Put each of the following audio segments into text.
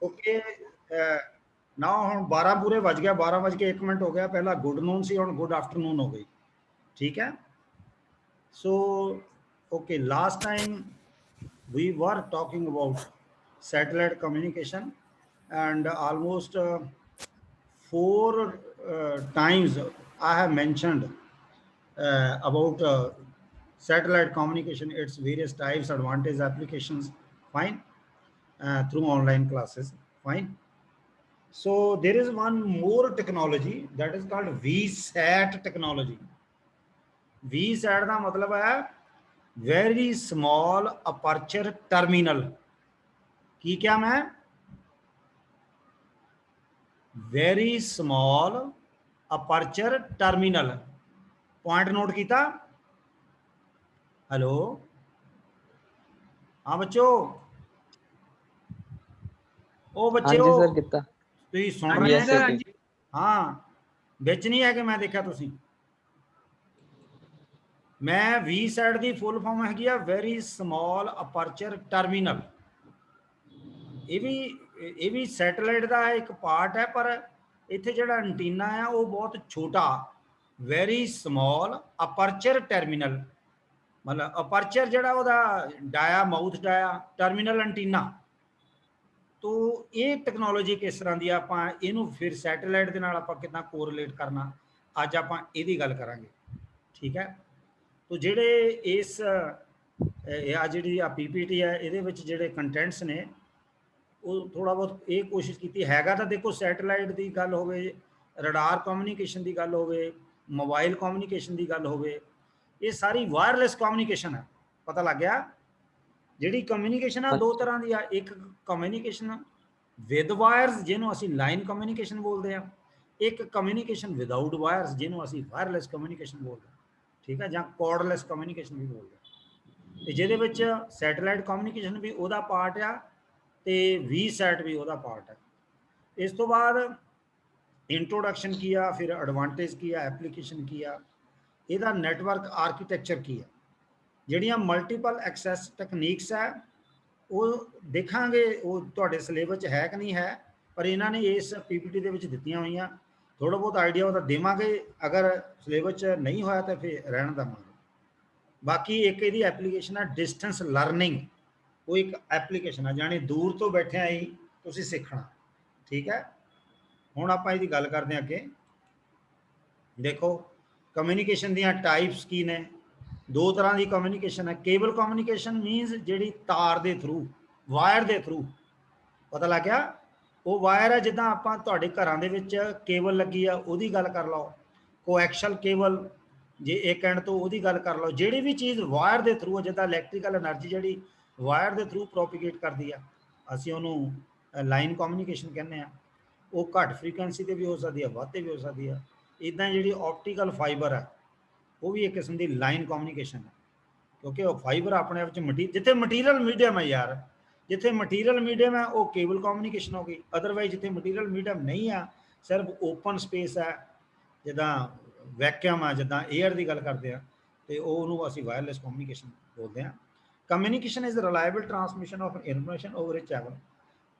Okay ना हम 12 पूरे बज गया 12:01 हो गया पहला गुड नून सी हुण गुड आफ्टरनून हो गई ठीक है so okay last time we were talking about satellite communication and almost 4 times I have mentioned about satellite communication, its various types, advantage, applications, fine, through online classes, fine. So there is one more technology that is called VSAT technology. VSAT का मतलब है very small aperture terminal की क्या मैं very small aperture terminal point note किया hello हाँ बच्चों ओ हाँ बच्चे जी सर कितना तुम सुन रहे यस हैं सर हाँ बिच नहीं है कि मैं देखा तुसी मैं वी सैट की फुल फॉर्म हैगी आ वेरी स्मॉल अपर्चर टर्मिनल ये भी सैटेलाइट का एक पार्ट है पर इत्थे जिहड़ा एंटीना है वो बहुत छोटा वेरी स्मॉल अपर्चर टर्मिनल मतलब अपर्चर जिहड़ा ओहदा डाया माउथ डाया टर्मिनल एंटीना तो ये टैक्नोलॉजी किस तरह की आपां इहनूं फिर सैटेलाइट दे नाल आपां किदां कोरिलेट करना अज आपां इहदी गल करांगे ठीक है तो जिहड़े इस आ जिहड़ी आ पीपीटी है इहदे विच जिहड़े कंटेंट्स ने वो थोड़ा बहुत ये कोशिश की हैगा तो देखो सैटेलाइट की गल हो रडार कम्यूनीकेशन की गल हो मोबाइल कम्यूनीकेशन की गल हो ये सारी वायरलैस कम्यूनीकेशन है पता लग गया जिहड़ी कम्यूनीकेशन है दो तरह की आ एक कम्यूनीकेशन विद वायरस जिन्हों असी लाइन कम्यूनीकेशन बोलते हैं एक कम्यूनीकेशन विदाउट वायरस जिन्हों असी वायरलैस कम्यूनीकेशन बोलते हैं ठीक है ਜਾਂ कॉर्डलैस कम्यूनीकेशन भी बोलते हैं ਤੇ ਜਿਹਦੇ ਵਿੱਚ ਸੈਟੇਲਾਈਟ ਕਮਿਊਨੀਕੇਸ਼ਨ ਵੀ ਉਹਦਾ ਪਾਰਟ ਆ ਤੇ ਵੀਸੈਟ ਵੀ ਉਹਦਾ ਪਾर्ट है इस तो बाद इंट्रोडक्शन किया फिर एडवांटेज किया एप्लीकेशन किया ਇਹਦਾ नैटवर्क आर्कीटैक्चर की है ਜਿਹੜੀਆਂ मल्टीपल एक्सैस टैक्नीक्स है वो देखांगे वो ਤੁਹਾਡੇ ਸਿਲੇਬਸ 'ਚ है कि नहीं है पर ਇਹਨਾਂ ਨੇ ਇਸ ਪੀਪੀਟੀ ਦੇ ਵਿੱਚ ਦਿੱਤੀਆਂ ਹੋਈਆਂ थोड़ा बहुत आइडिया वो देवांगे अगर सिलेबस 'ਚ नहीं होया तो फिर रहन देवांगे बाकी एक ਇਹਦੀ एप्लीकेशन है डिस्टेंस लर्निंग वो एक एप्लीकेशन है जानी दूर तो बैठे ही तुसीं सीखना ठीक है हुण आपां इहदी गल करदे हां अगे देखो कम्यूनीकेशन दी टाइप्स की ने दो तरह की कम्यूनीकेशन है केबल कम्यूनीकेशन मीनस जिहड़ी तार दे थ्रू वायर दे थ्रू पता लग गया वो वायर है जिद्दां आपां तुहाडे घरां दे विच केबल लगी आ उहदी गल कर लो कोएक्शल केबल जे एक एंड तो उहदी गल कर लो जिहड़ी भी चीज़ वायर दे थ्रू जिद्दां इलैक्ट्रिकल एनर्जी जिहड़ी वायर दे थ्रू प्रोपीगेट करदी आ असीं उहनूं लाइन कम्यूनीकेशन कहने आ वो घट फ्रीकुएंसी ते भी हो सकती है वध ते भी हो सकती है इदां जिहड़ी ऑप्टिकल फाइबर है वो भी एक किस्म की लाइन कम्यूनीकेशन है क्योंकि वो फाइबर अपने आप जिथे मटीरियल मीडियम है यार जिथे मटीरियल मीडियम है वो केबल कम्यूनीकेशन हो गई अदरवाइज जिथे मटीरियल मीडियम नहीं है सिर्फ ओपन स्पेस है जिदा वैक्यूम है जिदा एयर की गल करते हैं तो वह असी वायरलैस कम्यूनीकेशन बोलते हैं communication is reliable transmission of information over A channel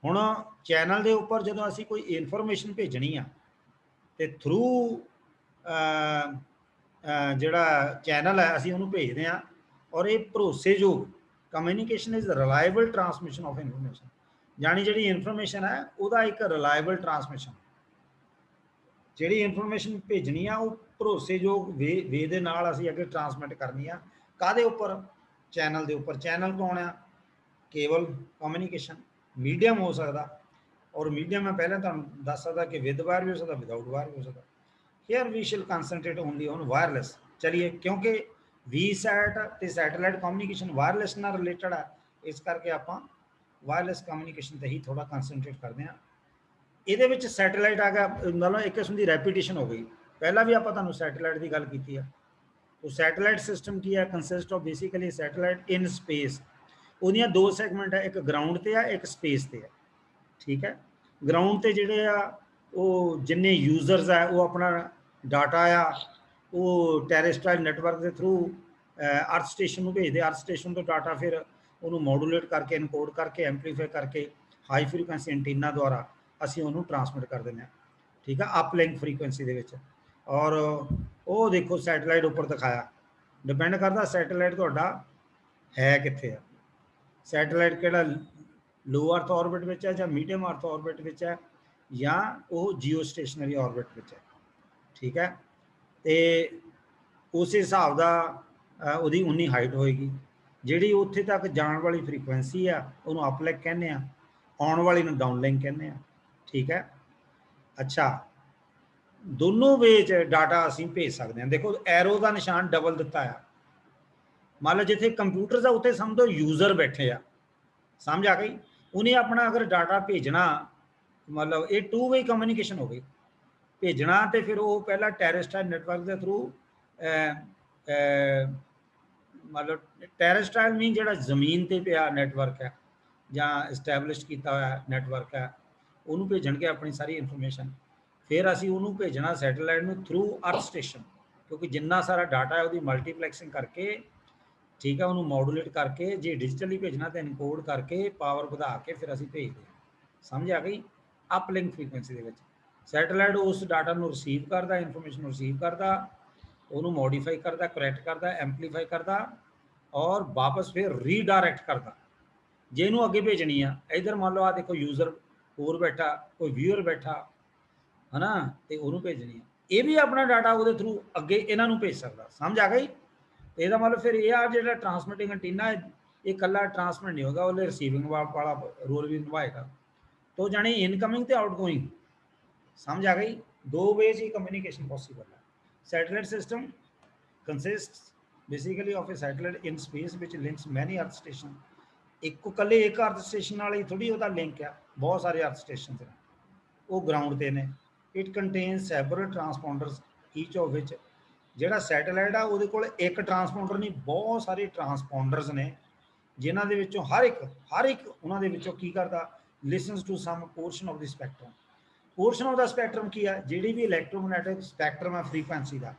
हुण चैनल के उपर जो असी कोई इनफॉर्मेशन भेजनी आ तो थ्रू जिहड़ा चैनल है असी उन्होंने भेजते हैं और ये भरोसेयोग communication is reliable transmission of information यानी जी इनफॉर्मेशन है वह एक रिलायबल ट्रांसमिशन जी इनफॉर्मेशन भेजनी आ वो भरोसेयोग वे दे नाल असी अगे ट्रांसमिट करनी आ काहदे उपर चैनल के उपर चैनल कौन है केबल कम्यूनीकेशन मीडियम हो सकता और मीडियम मैं पहले तुहानूं दस सकदा कि विद वायर भी हो सकता विदाउट वायर भी हो सकता हेयर वी शिल कंसनट्रेट ओनली ऑन वायरलैस चलिए क्योंकि वी सैट तो सैटेलाइट कम्यूनीकेशन वायरलैस नाल रिलेटेड है इस करके आपां वायरलैस कम्यूनीकेशन ते ही थोड़ा कंसनट्रेट करते हैं ਇਹਦੇ ਵਿੱਚ सैटेलाइट आ गया मतलब एक किस्म की रैपीटिशन हो गई पहला भी आपां तुहानूं सैटेलाइट की गल की है तो सैटेलाइट सिस्टम की है consist of basically satellite in space ਉਹਦੀਆਂ दो सैगमेंट है एक ग्राउंड ਤੇ है एक स्पेस ਤੇ है ठीक है ग्राउंड ਤੇ ਜਿਹੜੇ ਆ ਉਹ ਜਿੰਨੇ यूजर्स है वो अपना डाटा आ वो टैरेस्ट्राइल नैटवर्क के थ्रू अर्थ स्टेशन में भेजते अर्थ स्टेशन तो डाटा फिर उन्होंने मॉडूलेट करके इनकोड करके एंपलीफाई करके ਹਾਈ ਫ੍ਰੀਕੁਐਂਸੀ ਐਂਟੀਨਾ ਦੁਆਰਾ ਅਸੀਂ ਉਹਨੂੰ ਟਰਾਂਸਮਿਟ ਕਰ ਦਿੰਦੇ ਹਾਂ, ਠੀਕ ਹੈ, ਅਪਲਿੰਕ ਫ੍ਰੀਕੁਐਂਸੀ ਦੇ ਵਿੱਚ। ਔਰ ਉਹ ਦੇਖੋ ਸੈਟੇਲਾਈਟ ਉੱਪਰ ਦਿਖਾਇਆ, ਡਿਪੈਂਡ ਕਰਦਾ ਸੈਟੇਲਾਈਟ ਤੁਹਾਡਾ ਹੈ ਕਿੱਥੇ ਆ। ਸੈਟੇਲਾਈਟ ਕਿਹੜਾ ਲੋ ਅਰਥ ਆਰਬਿਟ ਵਿੱਚ ਹੈ ਜਾਂ ਮੀਡੀਅਮ ਅਰਥ ਆਰਬਿਟ ਵਿੱਚ ਹੈ ਜਾਂ ਉਹ ਜੀਓ ਸਟੇਸ਼ਨਰੀ ਆਰਬਿਟ ਵਿੱਚ ਹੈ, ਠੀਕ ਹੈ। ਤੇ ਉਸ ਹਿਸਾਬ ਦਾ ਉਹਦੀ ਉਨੀ ਹਾਈਟ ਹੋਏਗੀ। ਜਿਹੜੀ ਉੱਥੇ ਤੱਕ ਜਾਣ ਵਾਲੀ ਫ੍ਰੀਕੁਐਂਸੀ ਆ ਉਹਨੂੰ ਅਪਲਿੰਕ ਕਹਿੰਦੇ ਆ, ਆਉਣ ਵਾਲੀ ਨੂੰ ਡਾਊਨਲਿੰਕ ਕਹਿੰਦੇ ਆ, ਠੀਕ ਹੈ। ਅੱਛਾ, ਦੋਨੋਂ ਵੇ 'ਚ ਡਾਟਾ ਅਸੀਂ ਭੇਜ ਸਕਦੇ ਹਾਂ। ਦੇਖੋ ਐਰੋ ਦਾ ਨਿਸ਼ਾਨ ਡਬਲ ਦਿੱਤਾ ਆ, ਮੰਨ ਲਓ ਜਿੱਥੇ ਕੰਪਿਊਟਰ ਦਾ ਉੱਤੇ ਸਮਝੋ ਯੂਜ਼ਰ ਬੈਠੇ ਆ, ਸਮਝ ਆ ਗਈ। ਉਹਨੇ ਆਪਣਾ ਅਗਰ ਡਾਟਾ ਭੇਜਣਾ, ਮਤਲਬ ਇਹ ਟੂ ਵੇ ਕਮਿਊਨੀਕੇਸ਼ਨ ਹੋ ਗਈ, ਭੇਜਣਾ ਤੇ ਫਿਰ ਉਹ ਪਹਿਲਾਂ ਟੈਰੇਸਟਰਾਈਲ ਨੈਟਵਰਕ ਦੇ ਥਰੂ, ਮਤਲਬ ਟੈਰੇਸਟਰਾਈਲ ਮੀਨ ਜਿਹੜਾ ਜ਼ਮੀਨ ਤੇ ਪਿਆ ਨੈਟਵਰਕ ਹੈ ਜਾਂ ਇਸਟੈਬਲਿਸ਼ ਕੀਤਾ ਹੋਇਆ ਨੈਟਵਰਕ ਹੈ, ਉਹਨੂੰ ਭੇਜਣਗੇ ਆਪਣੀ ਸਾਰੀ ਇਨਫੋਰਮੇਸ਼ਨ। ਫਿਰ ਅਸੀਂ ਉਹਨੂੰ ਭੇਜਣਾ ਸੈਟੇਲਾਈਟ ਨੂੰ ਥਰੂ ਅਰਥ ਸਟੇਸ਼ਨ, ਕਿਉਂਕਿ ਜਿੰਨਾ ਸਾਰਾ ਡਾਟਾ ਹੈ ਉਹਦੀ ਮਲਟੀਪਲੈਕਸਿੰਗ ਕਰਕੇ, ਠੀਕ ਹੈ, ਉਹਨੂੰ ਮੋਡੂਲੇਟ ਕਰਕੇ, ਜੇ ਡਿਜੀਟਲੀ ਭੇਜਣਾ ਤਾਂ ਇਨਕੋਡ ਕਰਕੇ ਪਾਵਰ ਵਧਾ ਕੇ ਫਿਰ ਅਸੀਂ ਭੇਜਦੇ ਹਾਂ। ਸਮਝ ਆ ਗਈ। ਅਪਲਿੰਕ ਫ੍ਰੀਕੁਐਂਸੀ ਦੇ ਵਿੱਚ ਸੈਟੇਲਾਈਟ ਉਸ ਡਾਟਾ ਨੂੰ ਰਿਸੀਵ ਕਰਦਾ, ਇਨਫੋਰਮੇਸ਼ਨ ਨੂੰ ਰਿਸੀਵ ਕਰਦਾ, ਉਹਨੂੰ ਮੋਡੀਫਾਈ ਕਰਦਾ, ਕਰੈਕਟ ਕਰਦਾ, ਐਂਪਲੀਫਾਈ ਕਰਦਾ ਔਰ ਵਾਪਸ ਫਿਰ ਰੀਡਾਇਰੈਕਟ ਕਰਦਾ ਜੇ ਇਹਨੂੰ ਅੱਗੇ ਭੇਜਣੀ ਆ। ਇਧਰ ਮੰਨ ਲਓ ਆ ਦੇਖੋ ਯੂਜ਼ਰ ਹੋਰ ਬੈਠਾ, ਕੋਈ ਵਿਊਅਰ ਬੈਠਾ ਹੈ ਨਾ, ਤੇ ਉਹਨੂੰ ਭੇਜਣੀ ਆ, ਇਹ ਵੀ ਆਪਣਾ ਡਾਟਾ ਉਹਦੇ ਥਰੂ ਅੱਗੇ ਇਹਨਾਂ ਨੂੰ ਭੇਜ ਸਕਦਾ। ਸਮਝ ਆ ਗਈ। ਤੇ ਇਹਦਾ ਮਤਲਬ ਫਿਰ ਇਹ ਆ ਜਿਹੜਾ ਟਰਾਂਸਮਿਟਿੰਗ ਐਂਟੀਨਾ ਇਹ ਇਕੱਲਾ ਟਰਾਂਸਮਿਟ ਨਹੀਂ ਹੋਗਾ, ਉਹਨੇ ਰਿਸੀਵਿੰਗ ਵਾਲਾ ਰੋਲ ਵੀ ਨਿਭਾਏਗਾ। तो जानी इनकमिंग तो आउटगोइंग, समझ आ गई। दो वेज ही कम्युनिकेशन पॉसिबल है। Satellite system consists basically of A satellite in space which links many earth station. एक कल्ले एक अर्थ स्टेशन वाल ही थोड़ी ਉਹਦਾ लिंक है, बहुत सारे अर्थ स्टेशन ने वो ग्राउंड ते ने। It contains several transponders each of which, ਜਿਹੜਾ ਸੈਟੇਲਾਈਟ ਆ ਉਹਦੇ ਕੋਲ ਇੱਕ ਟਰਾਂਸਪੌਂਡਰ ਨਹੀਂ, ਬਹੁਤ ਸਾਰੇ ਟਰਾਂਸਪੌਂਡਰਸ ਨੇ ਜਿਨ੍ਹਾਂ ਦੇ ਵਿੱਚੋਂ ਹਰ ਇੱਕ ਉਹਨਾਂ ਦੇ ਵਿੱਚੋਂ ਕੀ ਕਰਦਾ, listens to some portion of the spectrum. Portion of ਦਾ ਸਪੈਕਟਰਮ ਕੀ ਆ, ਜਿਹੜੀ ਵੀ ਇਲੈਕਟ੍ਰੋਮੈਗਨੈਟਿਕ ਸਪੈਕਟਰਮ ਹੈ ਫ੍ਰੀਕੁਐਂਸੀ ਦਾ,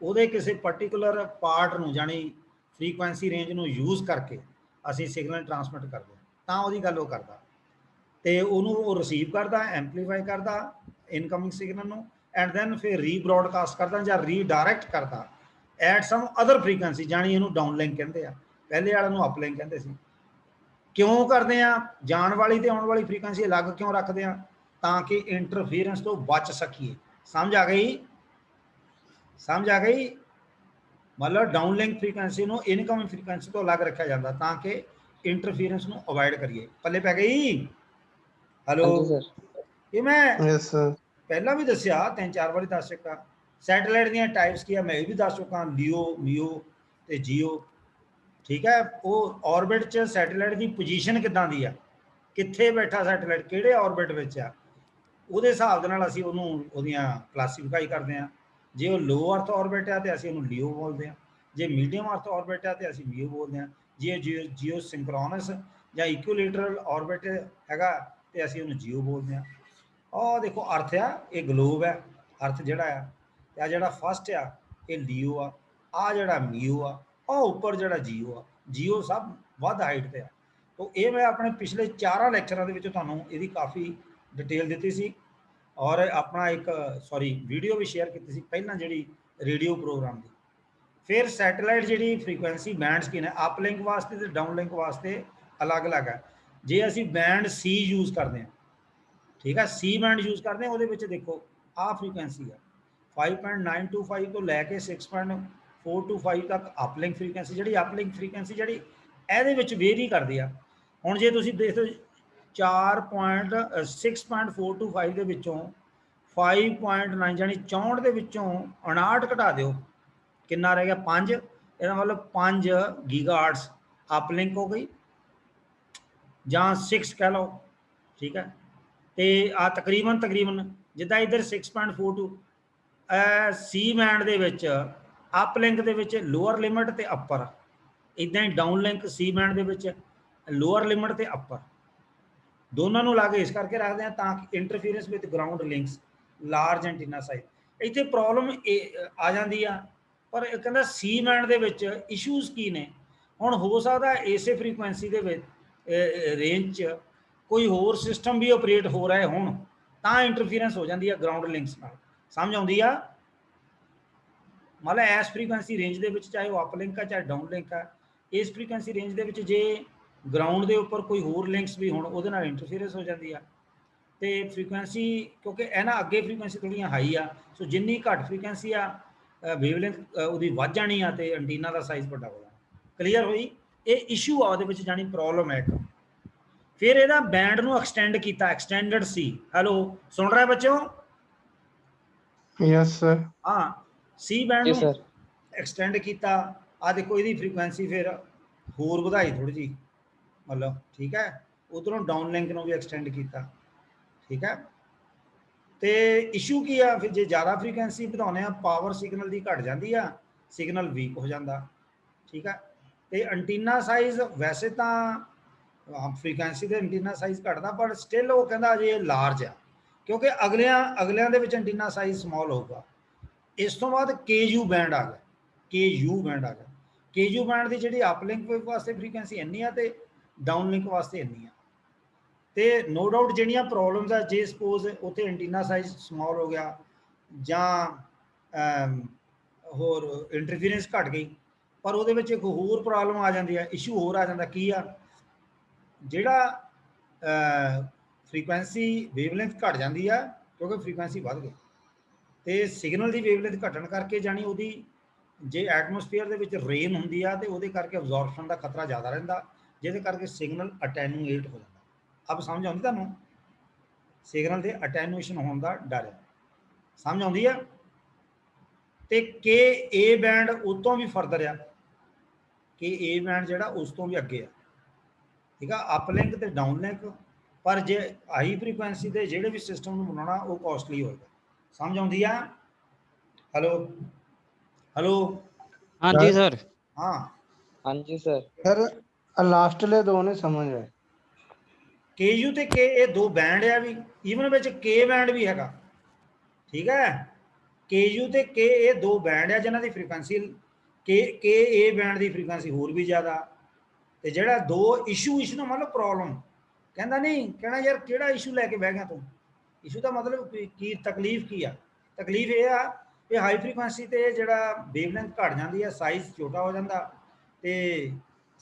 ਉਹਦੇ ਕਿਸੇ ਪਾਰਟੀਕੂਲਰ ਪਾਰਟ ਨੂੰ ਜਾਣੀ ਫ੍ਰੀਕੁਐਂਸੀ ਰੇਂਜ ਨੂੰ ਯੂਜ਼ ਕਰਕੇ ਅਸੀਂ ਸਿਗਨਲ ਟਰਾਂਸਮਿਟ ਕਰਦੇ ਹਾਂ, ਤਾਂ ਉਹਦੀ ਗੱਲ ਉਹ ਕਰਦਾ। ਤੇ ਉਹਨੂੰ ਉਹ ਰਿਸੀਵ ਕਰਦਾ, ਐਂਪਲੀਫਾਈ ਕਰਦਾ ਇਨਕਮਿੰਗ ਸਿਗਨਲ ਨੂੰ, ਐਂਡ ਦੈਨ ਫਿਰ ਰੀਬ੍ਰੌਡਕਾਸਟ ਕਰਦਾ ਜਾਂ ਰੀਡਾਇਰੈਕਟ ਕਰਦਾ ਐਟ ਸਮ ਅਦਰ ਫ੍ਰੀਕੁਐਂਸੀ, ਜਾਣੀ ਇਹਨੂੰ ਡਾਊਨਲਿੰਕ ਕਹਿੰਦੇ ਆ, ਪਹਿਲੇ ਵਾਲੇ ਨੂੰ ਅਪਲਿੰਕ ਕਹਿੰਦੇ ਸੀ। ਕਿਉਂ ਕਰਦੇ ਆ, ਜਾਣ ਵਾਲੀ ਤੇ ਆਉਣ ਵਾਲੀ ਫ੍ਰੀਕੁਐਂਸੀ ਅਲੱਗ ਕਿਉਂ ਰੱਖਦੇ ਆ, ਤਾਂ ਕਿ ਇੰਟਰਫੀਅਰੈਂਸ ਤੋਂ ਬਚ ਸਕੀਏ। ਸਮਝ ਆ ਗਈ, ਸਮਝ ਆ ਗਈ। मतलब डाउनलिंक फ्रीकुएंसी ਨੂੰ ਇਨਕਮਿੰਗ ਫ੍ਰੀਕੁਐਂਸੀ ਤੋਂ ਅਲੱਗ ਰੱਖਿਆ ਜਾਂਦਾ ਤਾਂ ਕਿ ਇੰਟਰਫੀਅਰੈਂਸ ਨੂੰ ਅਵੋਇਡ ਕਰੀਏ। ਪੱਲੇ ਪੈ ਗਈ। ਹੈਲੋ ਇਹ ਮੈਂ यस सर ਪਹਿਲਾਂ ਵੀ ਦੱਸਿਆ, 3-4 ਵਾਰੀ ਦੱਸ ਚੁੱਕਾ। ਸੈਟੇਲਾਈਟ ਦੀਆਂ ਟਾਈਪਸ ਕੀ ਆ ਮੈਂ ਇਹ ਵੀ ਦੱਸ ਚੁੱਕਾ, ਲਿਓ, ਮੀਓ ਤੇ ਜੀਓ, ਠੀਕ ਹੈ। ਉਹ ਆਰਬਿਟ 'ਚ ਸੈਟੇਲਾਈਟ ਦੀ ਪੋਜੀਸ਼ਨ ਕਿੱਦਾਂ ਦੀ ਆ, ਕਿੱਥੇ ਬੈਠਾ ਸੈਟੇਲਾਈਟ, ਕਿਹੜੇ ਆਰਬਿਟ ਵਿੱਚ ਆ, ਉਹਦੇ ਹਿਸਾਬ ਦੇ ਨਾਲ ਅਸੀਂ ਉਹਨੂੰ ਉਹਦੀਆਂ ਕਲਾਸੀਫਾਈ ਕਰਦੇ ਹਾਂ। ਜੇ ਉਹ ਲੋ ਅਰਥ ਆਰਬਿਟ ਹੈ ਤੇ ਅਸੀਂ ਉਹਨੂੰ ਲਿਓ ਬੋਲਦੇ ਹਾਂ, ਜੇ ਮੀਡੀਅਮ ਅਰਥ ਆਰਬਿਟ ਹੈ ਤੇ ਅਸੀਂ ਮੀਓ ਬੋਲਦੇ ਹਾਂ, ਜੇ ਜੀਓ ਸਿੰਕਰੋਨਸ ਜਾਂ ਇਕੁਇਲੇਟਰਲ ਆਰਬਿਟ ਹੈਗਾ ਤੇ ਅਸੀਂ ਉਹਨੂੰ ਜੀਓ ਬੋਲਦੇ ਹਾਂ। ਆਹ ਦੇਖੋ ਅਰਥ ਆ, ਇਹ ਗਲੋਬ ਹੈ ਅਰਥ ਜਿਹੜਾ ਆ, ਤੇ ਆ ਜਿਹੜਾ ਫਸਟ ਆ ਇਹ ਲਿਓ ਆ, ਆ ਜਿਹੜਾ ਮੀਓ ਆ, ਆਹ ਉੱਪਰ ਜਿਹੜਾ ਜੀਓ ਆ, ਜੀਓ ਸਭ ਵੱਧ ਹਾਈਟ ਤੇ ਆ। ਤੋ ਇਹ ਮੈਂ ਆਪਣੇ ਪਿਛਲੇ 4 ਲੈਕਚਰਾਂ ਦੇ ਵਿੱਚ ਤੁਹਾਨੂੰ ਇਹਦੀ ਕਾਫੀ डिटेल दी सी और अपना एक सॉरी वीडियो भी शेयर की सी पहला जी रेडियो प्रोग्राम की। फिर सैटेलाइट जी फ्रीकुएंसी बैंड्स की ने अपलिंक वास्ते तो डाउनलिंक वास्ते अलग अलग है। जे असी बैंड सी यूज़ करते हैं, ठीक है, सी बैंड यूज़ करते हैं, वो देखो आ फ्रीकुएंसी है 5.925 तो लैके 6.425 तक अपलिंक फ्रीकुएंसी। जी अपलिंक फ्रीकुएंसी जी ये वेरी करती है। हुण जे तुसीं देखो 6.425 ਦੇ ਵਿੱਚੋਂ 5.9 ਜਾਨੀ 64 ਦੇ ਵਿੱਚੋਂ 59 ਘਟਾ ਦਿਓ, ਕਿੰਨਾ ਰਹਿ ਗਿਆ 5। ਇਹਦਾ ਮਤਲਬ 5 ਗੀਗਾਹਰਟਜ਼ अपलिंक हो गई ਜਾਂ 6 कह लो, ठीक है। ਤੇ ਆ ਤਕਰੀਬਨ ਜਿੱਦਾਂ ਇੱਧਰ 6.42 ਸੀ ਬੈਂਡ ਦੇ ਵਿੱਚ अपलिंक ਦੇ ਵਿੱਚ ਲੋਅਰ ਲਿਮਿਟ ਤੇ ਅਪਰ, ਇਦਾਂ ਹੀ ਡਾਊਨਲਿੰਕ ਸੀ ਬੈਂਡ ਦੇ ਵਿੱਚ ਲੋਅਰ ਲਿਮਿਟ ਤੇ ਅਪਰ दोनों ਨੂੰ ਲਾ ਕੇ ਇਸ ਕਰਕੇ ਰੱਖਦੇ ਆ ਤਾਂ ਕਿ interference with ground links large antenna size. ਇੱਥੇ ਪ੍ਰੋਬਲਮ ਆ ਜਾਂਦੀ ਆ, ਪਰ ਇਹ ਕਹਿੰਦਾ ਸੀ ਬੈਂਡ ਦੇ ਵਿੱਚ ਇਸ਼ੂਜ਼ ਕੀ ਨੇ। ਹੁਣ ਹੋ ਸਕਦਾ ਇਸੇ ਫ੍ਰੀਕੁਐਂਸੀ ਦੇ ਵਿੱਚ ਰੇਂਜ 'ਚ कोई होर सिस्टम भी ऑपरेट हो रहे होण तां इंटरफीरेंस हो जाती है ग्राउंड लिंक्स नाल। समझ आउंदी आ? मतलब इस फ्रीकुएंसी रेंज दे विच चाहे वो अपलिंक है चाहे डाउन लिंक है, इस फ्रीकुएंसी रेंज दे विच जे ग्राउंड के उपर कोई होर लिंक्स भी होण उहदे नाल इंटरफीरेंस हो जाती है। तो फ्रीकुएंसी क्योंकि इन्हां अगे फ्रीकुएंसी थोड़ियां हाई आ, सो जिन्नी घट फ्रीकुएंसी आ वेवलेंथ उहदी वध जानी आ ते एंटीना का साइज़ वड्डा हो जाना। क्लीयर होई? ये इशू आ उहदे विच, जानी प्रॉब्लम है एक। फिर ਇਹਦਾ बैंड ਨੂੰ एक्सटेंड किया, एक्सटेंडेड सी। हेलो सुन रहे बच्चों? Yes sir. हाँ, सी बैंड जी ਨੂੰ सर। एक्सटेंड किया। आ देखो ਇਹਦੀ फ्रीकुएंसी फिर होर ਵਧਾई थोड़ी जी, मतलब ठीक है। उधरों डाउन लिंक ਨੂੰ भी एक्सटेंड किया, ठीक है। तो इशू की आ फिर जे ज़्यादा फ्रीकुएंसी ਵਧਾਉਂਦੇ ਆ पावर सिग्नल की घट जाती आ, सिग्नल वीक हो जाता, ठीक है। तो एंटीना साइज़ वैसे तो फ्रीकुएंसी ਦੇ एंटीना साइज़ घटदा, पर स्टिल वो कहता अजे लार्ज आ, क्योंकि अगलियां ਦੇ ਵਿੱਚ एंटीना साइज़ समॉल होगा। इस तो बाद KU बैंड आ गया, KU बैंड आ गया। KU बैंड की जी अपलिंक वास्ते फ्रीकुएंसी इन्नी आ ते डाउन लिंक वास्ते इन्नी आ। तो नो डाउट ਜਿਹੜੀਆਂ प्रॉब्लम्स आ, जे सपोज उत्थे एंटीना साइज़ समॉल हो गया जां होर इंटरफीरेंस घट गई, पर वो एक होर प्रॉब्लम आ जाती है, इशू होर आ जाता की आ, जिहड़ा फ्रीकुएंसी वेवलेंथ घट जाती है क्योंकि फ्रीकुएंसी बढ़ गई, तो सिग्नल की वेवलेंथ घटन करके जानी वो जे एटमोसफेयर के रेन होंगी आ तो वो करके अबजॉर्प्शन का खतरा ज़्यादा रहिंदा, जिहदे करके सिग्नल अटैਨੂएट हो जाता। अब समझ आती तुहानूं? सिग्नल के अटैਨੂएशन होने का डर है, समझ आती है? तो के ए बैंड उस तो भी फर्दर आ, कि ए बैंड जिहड़ा उस तो भी अगे आ, ठीक है, अपलिंक तो डाउन लिंक। पर जे हाई फ्रीकुएंसी के जोड़े भी सिस्टम बनाना वो कॉस्टली होगा। समझ आती है? Hello hello. हाँ जी सर। हाँ हाँ जी सर। सर लास्ट ले दो ने समझ आए। KU ते के ये दो बैंड आ भी, ईवन विच के बैंड भी हैगा, ठीक है। KU ते के ये दो बैंड आ जिन्हां दी फ्रीकुएंसी के ए बैंड की फ्रीकुएंसी होर भी ज़्यादा। तो जिहड़ा दो इशू ना मतलब प्रॉब्लम कहना नहीं, कहना यार किहड़ा इशू लैके बह गया तू, इशू का मतलब की तकलीफ की आ? तकलीफ ये आ कि हाई फ्रीकुएंसी ते जिहड़ा वेवलेंथ घट जाती है, साइज़ छोटा हो जाता, तो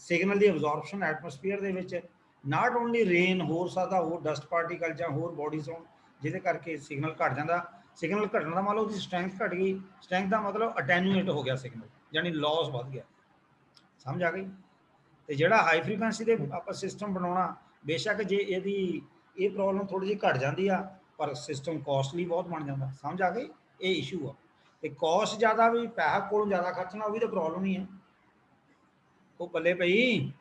सिग्नल की अबजॉर्प्शन एटमोसफेयर दे विच नॉट ओनली रेन हो सकता, होर डस्ट पार्टिकल जां होर बॉडीज होण जिहदे करके सिग्नल घट जाता। सिग्नल घटने का मतलब उसकी स्ट्रैंथ घट गई, स्ट्रैंथ का मतलब अटैਨੂएट हो गया सिग्नल, यानी लॉस बढ़ गया। समझ आ गई? तो जिहड़ा हाई फ्रीकुएंसी के आप सिस्टम बनाना, बेशक जे यदि ये प्रॉब्लम थोड़ी जी घट जाती आ, पर सिस्टम कॉस्टली बहुत बन जाता। समझ आ गई? ये इशू आ। तो कॉस्ट ज़्यादा भी, पैसा को ज़्यादा खर्चना, वो भी तो प्रॉब्लम ही है। वो पल्ले पई।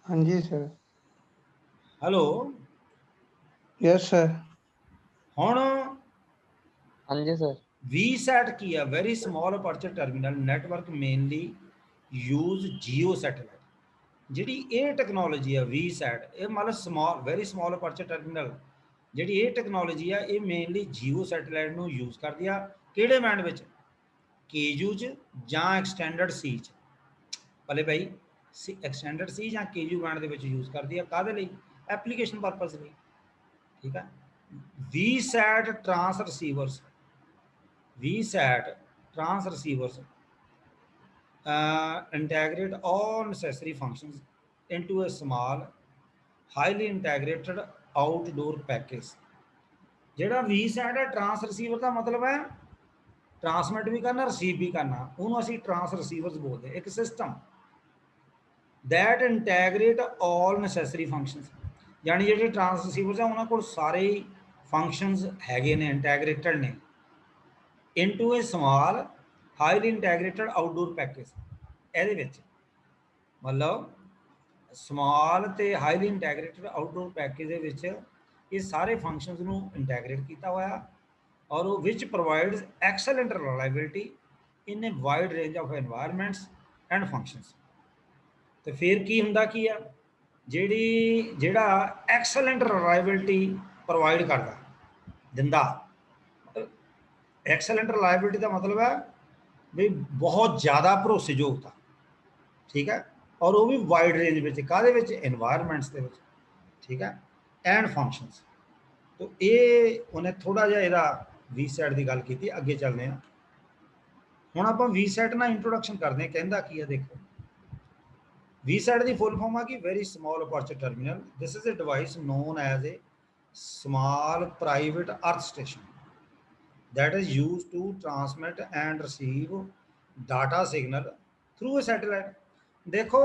हाँ जी सर। हेलो। Yes sir. हुण हाँ जी सर। VSAT की है, very small aperture terminal network mainly use geo satellite. जी ये टैक्नोलॉजी है VSAT, ये मतलब small very small aperture terminal, जी ये टैक्नोलॉजी है ये मेनली जियो सैटेलाइट को यूज करती है। किहड़े बैंड में? KU जां एक्सटेंडेड सी भले भाई, एक्सटेंडेड सी जां KU बैंड के यूज करती है, काहदे लई? एप्लीकेशन परपज़ लई, ठीक है। VSAT trans receivers, VSAT trans receivers integrate all necessary functions into a small, highly integrated outdoor package। ਜਿਹੜਾ VSAT है ट्रांस रिसीवर का मतलब है ट्रांसमिट भी करना, रिसीव भी करना, उन्होंने असी ट्रांस रिसीवर्स बोलते हैं। एक system that integrate all necessary functions, यानी जो ट्रांस रिसीवर्स है उन्होंने को सारे ही फंक्शनस हैगे ने, इंटैगरेटेड ने इनटू ए स्मॉल हाईली इंटैगरेटेड आउटडोर पैकेज। ये मतलब स्मॉल तो हाईली इंटैगरेटेड आउटडोर पैकेज ये सारे फंक्शनस को इंटैगरेट किया हुआ, और वो which provides excellent reliability in a wide range of environments and functions. तो फिर की हुंदा की आ, जिहड़ा एक्सलेंट रिलायबिलिटी प्रोवाइड करता दिंदा, एक्सलेंट रिलायबिलिटी का मतलब है भी बहुत ज़्यादा भरोसेयोग्यता, ठीक है, और वो भी वाइड रेंज में, काहदे विच? एनवायरनमेंट्स दे विच, ठीक है। And functions. तो ये उन्हें थोड़ा जिहा इहदा VSAT की गल की। अगे चलते हैं हुण आपां VSAT ना इंट्रोडक्शन करते हैं, कहंदा की है देखो। VSAT की फुल फॉर्म है कि very small aperture terminal. This is a device known as a small private earth station that is used to transmit and receive data signal through a satellite। देखो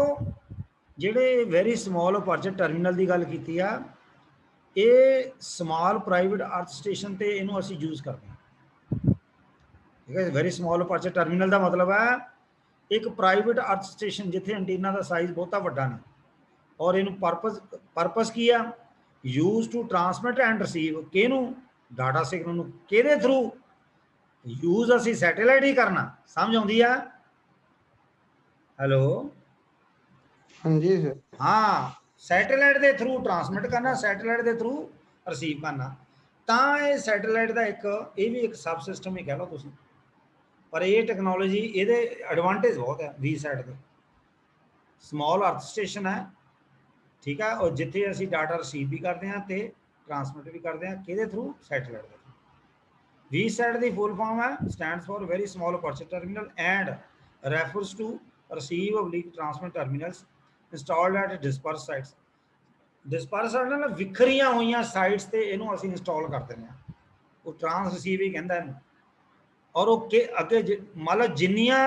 ਜਿਹੜੇ वेरी small aperture terminal ਦੀ ਗੱਲ ਕੀਤੀ ਆ, ਇਹ small private earth station ਤੇ ਇਹਨੂੰ ਅਸੀਂ use ਕਰਦੇ ਹਾਂ। ਠੀਕ ਹੈ, वेरी small aperture terminal ਦਾ ਮਤਲਬ ਹੈ ਇੱਕ ਪ੍ਰਾਈਵੇਟ ਅਰਥ ਸਟੇਸ਼ਨ ਜਿੱਥੇ ਐਂਟੀਨਾ ਦਾ ਸਾਈਜ਼ ਬਹੁਤਾ ਵੱਡਾ ਨਹੀਂ, ਔਰ ਇਹਨੂੰ ਪਰਪਸ ਕੀ ਆ, use to transmit and receive ਕਿਹਨੂੰ, डाटा सिग्नल ਨੂੰ। ਕਿਹਦੇ थ्रू यूज ਅਸੀਂ सैटेलाइट ही करना। समझ आउंदी आ? हेलो हाँ जी सर। हाँ, सैटेलाइट के थ्रू ट्रांसमिट करना, सैटेलाइट के थ्रू रिसीव करना। तो ये सैटेलाइट का ये भी एक सब सिस्टम ही कह लो तुसीं, पर ये टैक्नोलॉजी ये एडवांटेज बहुत है VSAT के। स्मॉल अर्थ स्टेशन है, ठीक है, और जिथे असी डाटा रिसीव भी करते हैं तो ट्रांसमिट भी करते हैं, कि थ्रू सैटेलाइट के थ्रू। VSAT की फुल फॉर्म है stands for very small aperture terminal and refers to receive oblique transmit terminals installed at dispersed sites. Dispersed ना विखरियां हुई साइट्स ते इनू असी इंस्टॉल कर दें, वो ट्रांस रिसीव ही कहता है। और वो अगे मान लो जिन्नियां,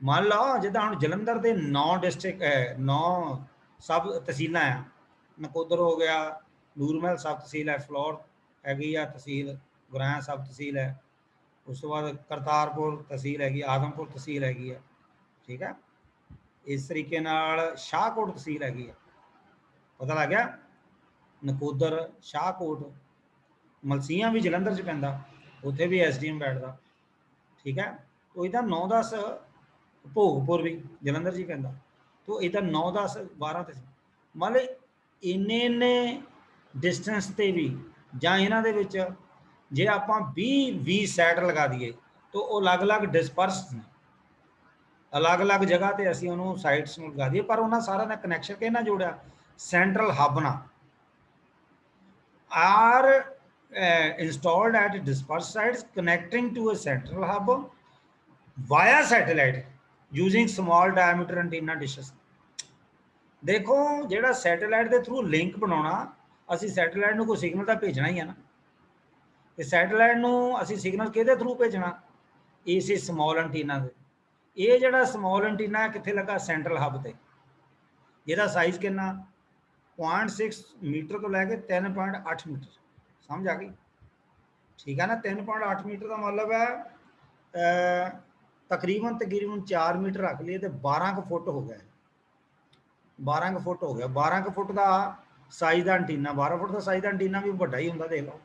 मान लो जिदा हम जलंधर के 9 डिस्ट्रिक्ट 9 सब तहसील है, नकोदर हो गया, नूरमहल सब तहसील है, फ्लोर हैगी आ तहसील, गुरैन सब तहसील है, उस तो बाद करतारपुर तहसील हैगी, आदमपुर तहसील हैगी है, ठीक है। इस तरीके नाल शाहकोट तहसील हैगी है, पता लग गया। नकोदर, शाहकोट, मलसीयां भी जलंधर च पैंदा, उत्थे भी SDM बैठदा, ठीक है। तो इदा 9-10 भोगपुर भी जलंधर च पैंदा, तो इदा 9-10-12 तहसील। मान लो इन्ने डिस्टेंस ते भी जां इन्हां दे विच जे आपां 20 VSAT लगा दिए तो वो अलग अलग डिस्पर्स ने, अलग अलग जगह ते असीं उहनूं साइट्स नूं लगा दिए, पर उन्हां सारा ने कनैक्शन किहदे नाल जोड़िया, सेंट्रल हब नाल। Are installed at dispersed sites connecting to a central hub via satellite using small diameter antenna dishes. देखो जिहड़ा सैटेलाइट के थ्रू लिंक बनाना, असी सैटेलाइट नूं कोई सिग्नल तो भेजना ही है ना, तो सैटेलाइट नूं असी सिग्नल किहदे थ्रू भेजना, इस स्मॉल एंटीना दे। ये जिहड़ा स्मॉल एंटीना है कित्थे लगा, सेंट्रल हब ते, जिहदा साइज कितना 0.6 मीटर तो लैके 3.8 मीटर। समझ आ गई, ठीक है ना। 3.8 मीटर का मतलब है तकरीबन 4 मीटर रख लिए तो 12 फुट हो गया, 12 फुट हो गया। 12 फुट का साइज का एंटीना, 12 फुट का साइज का एंटीना भी बड़ा ही होंदा, देख लो,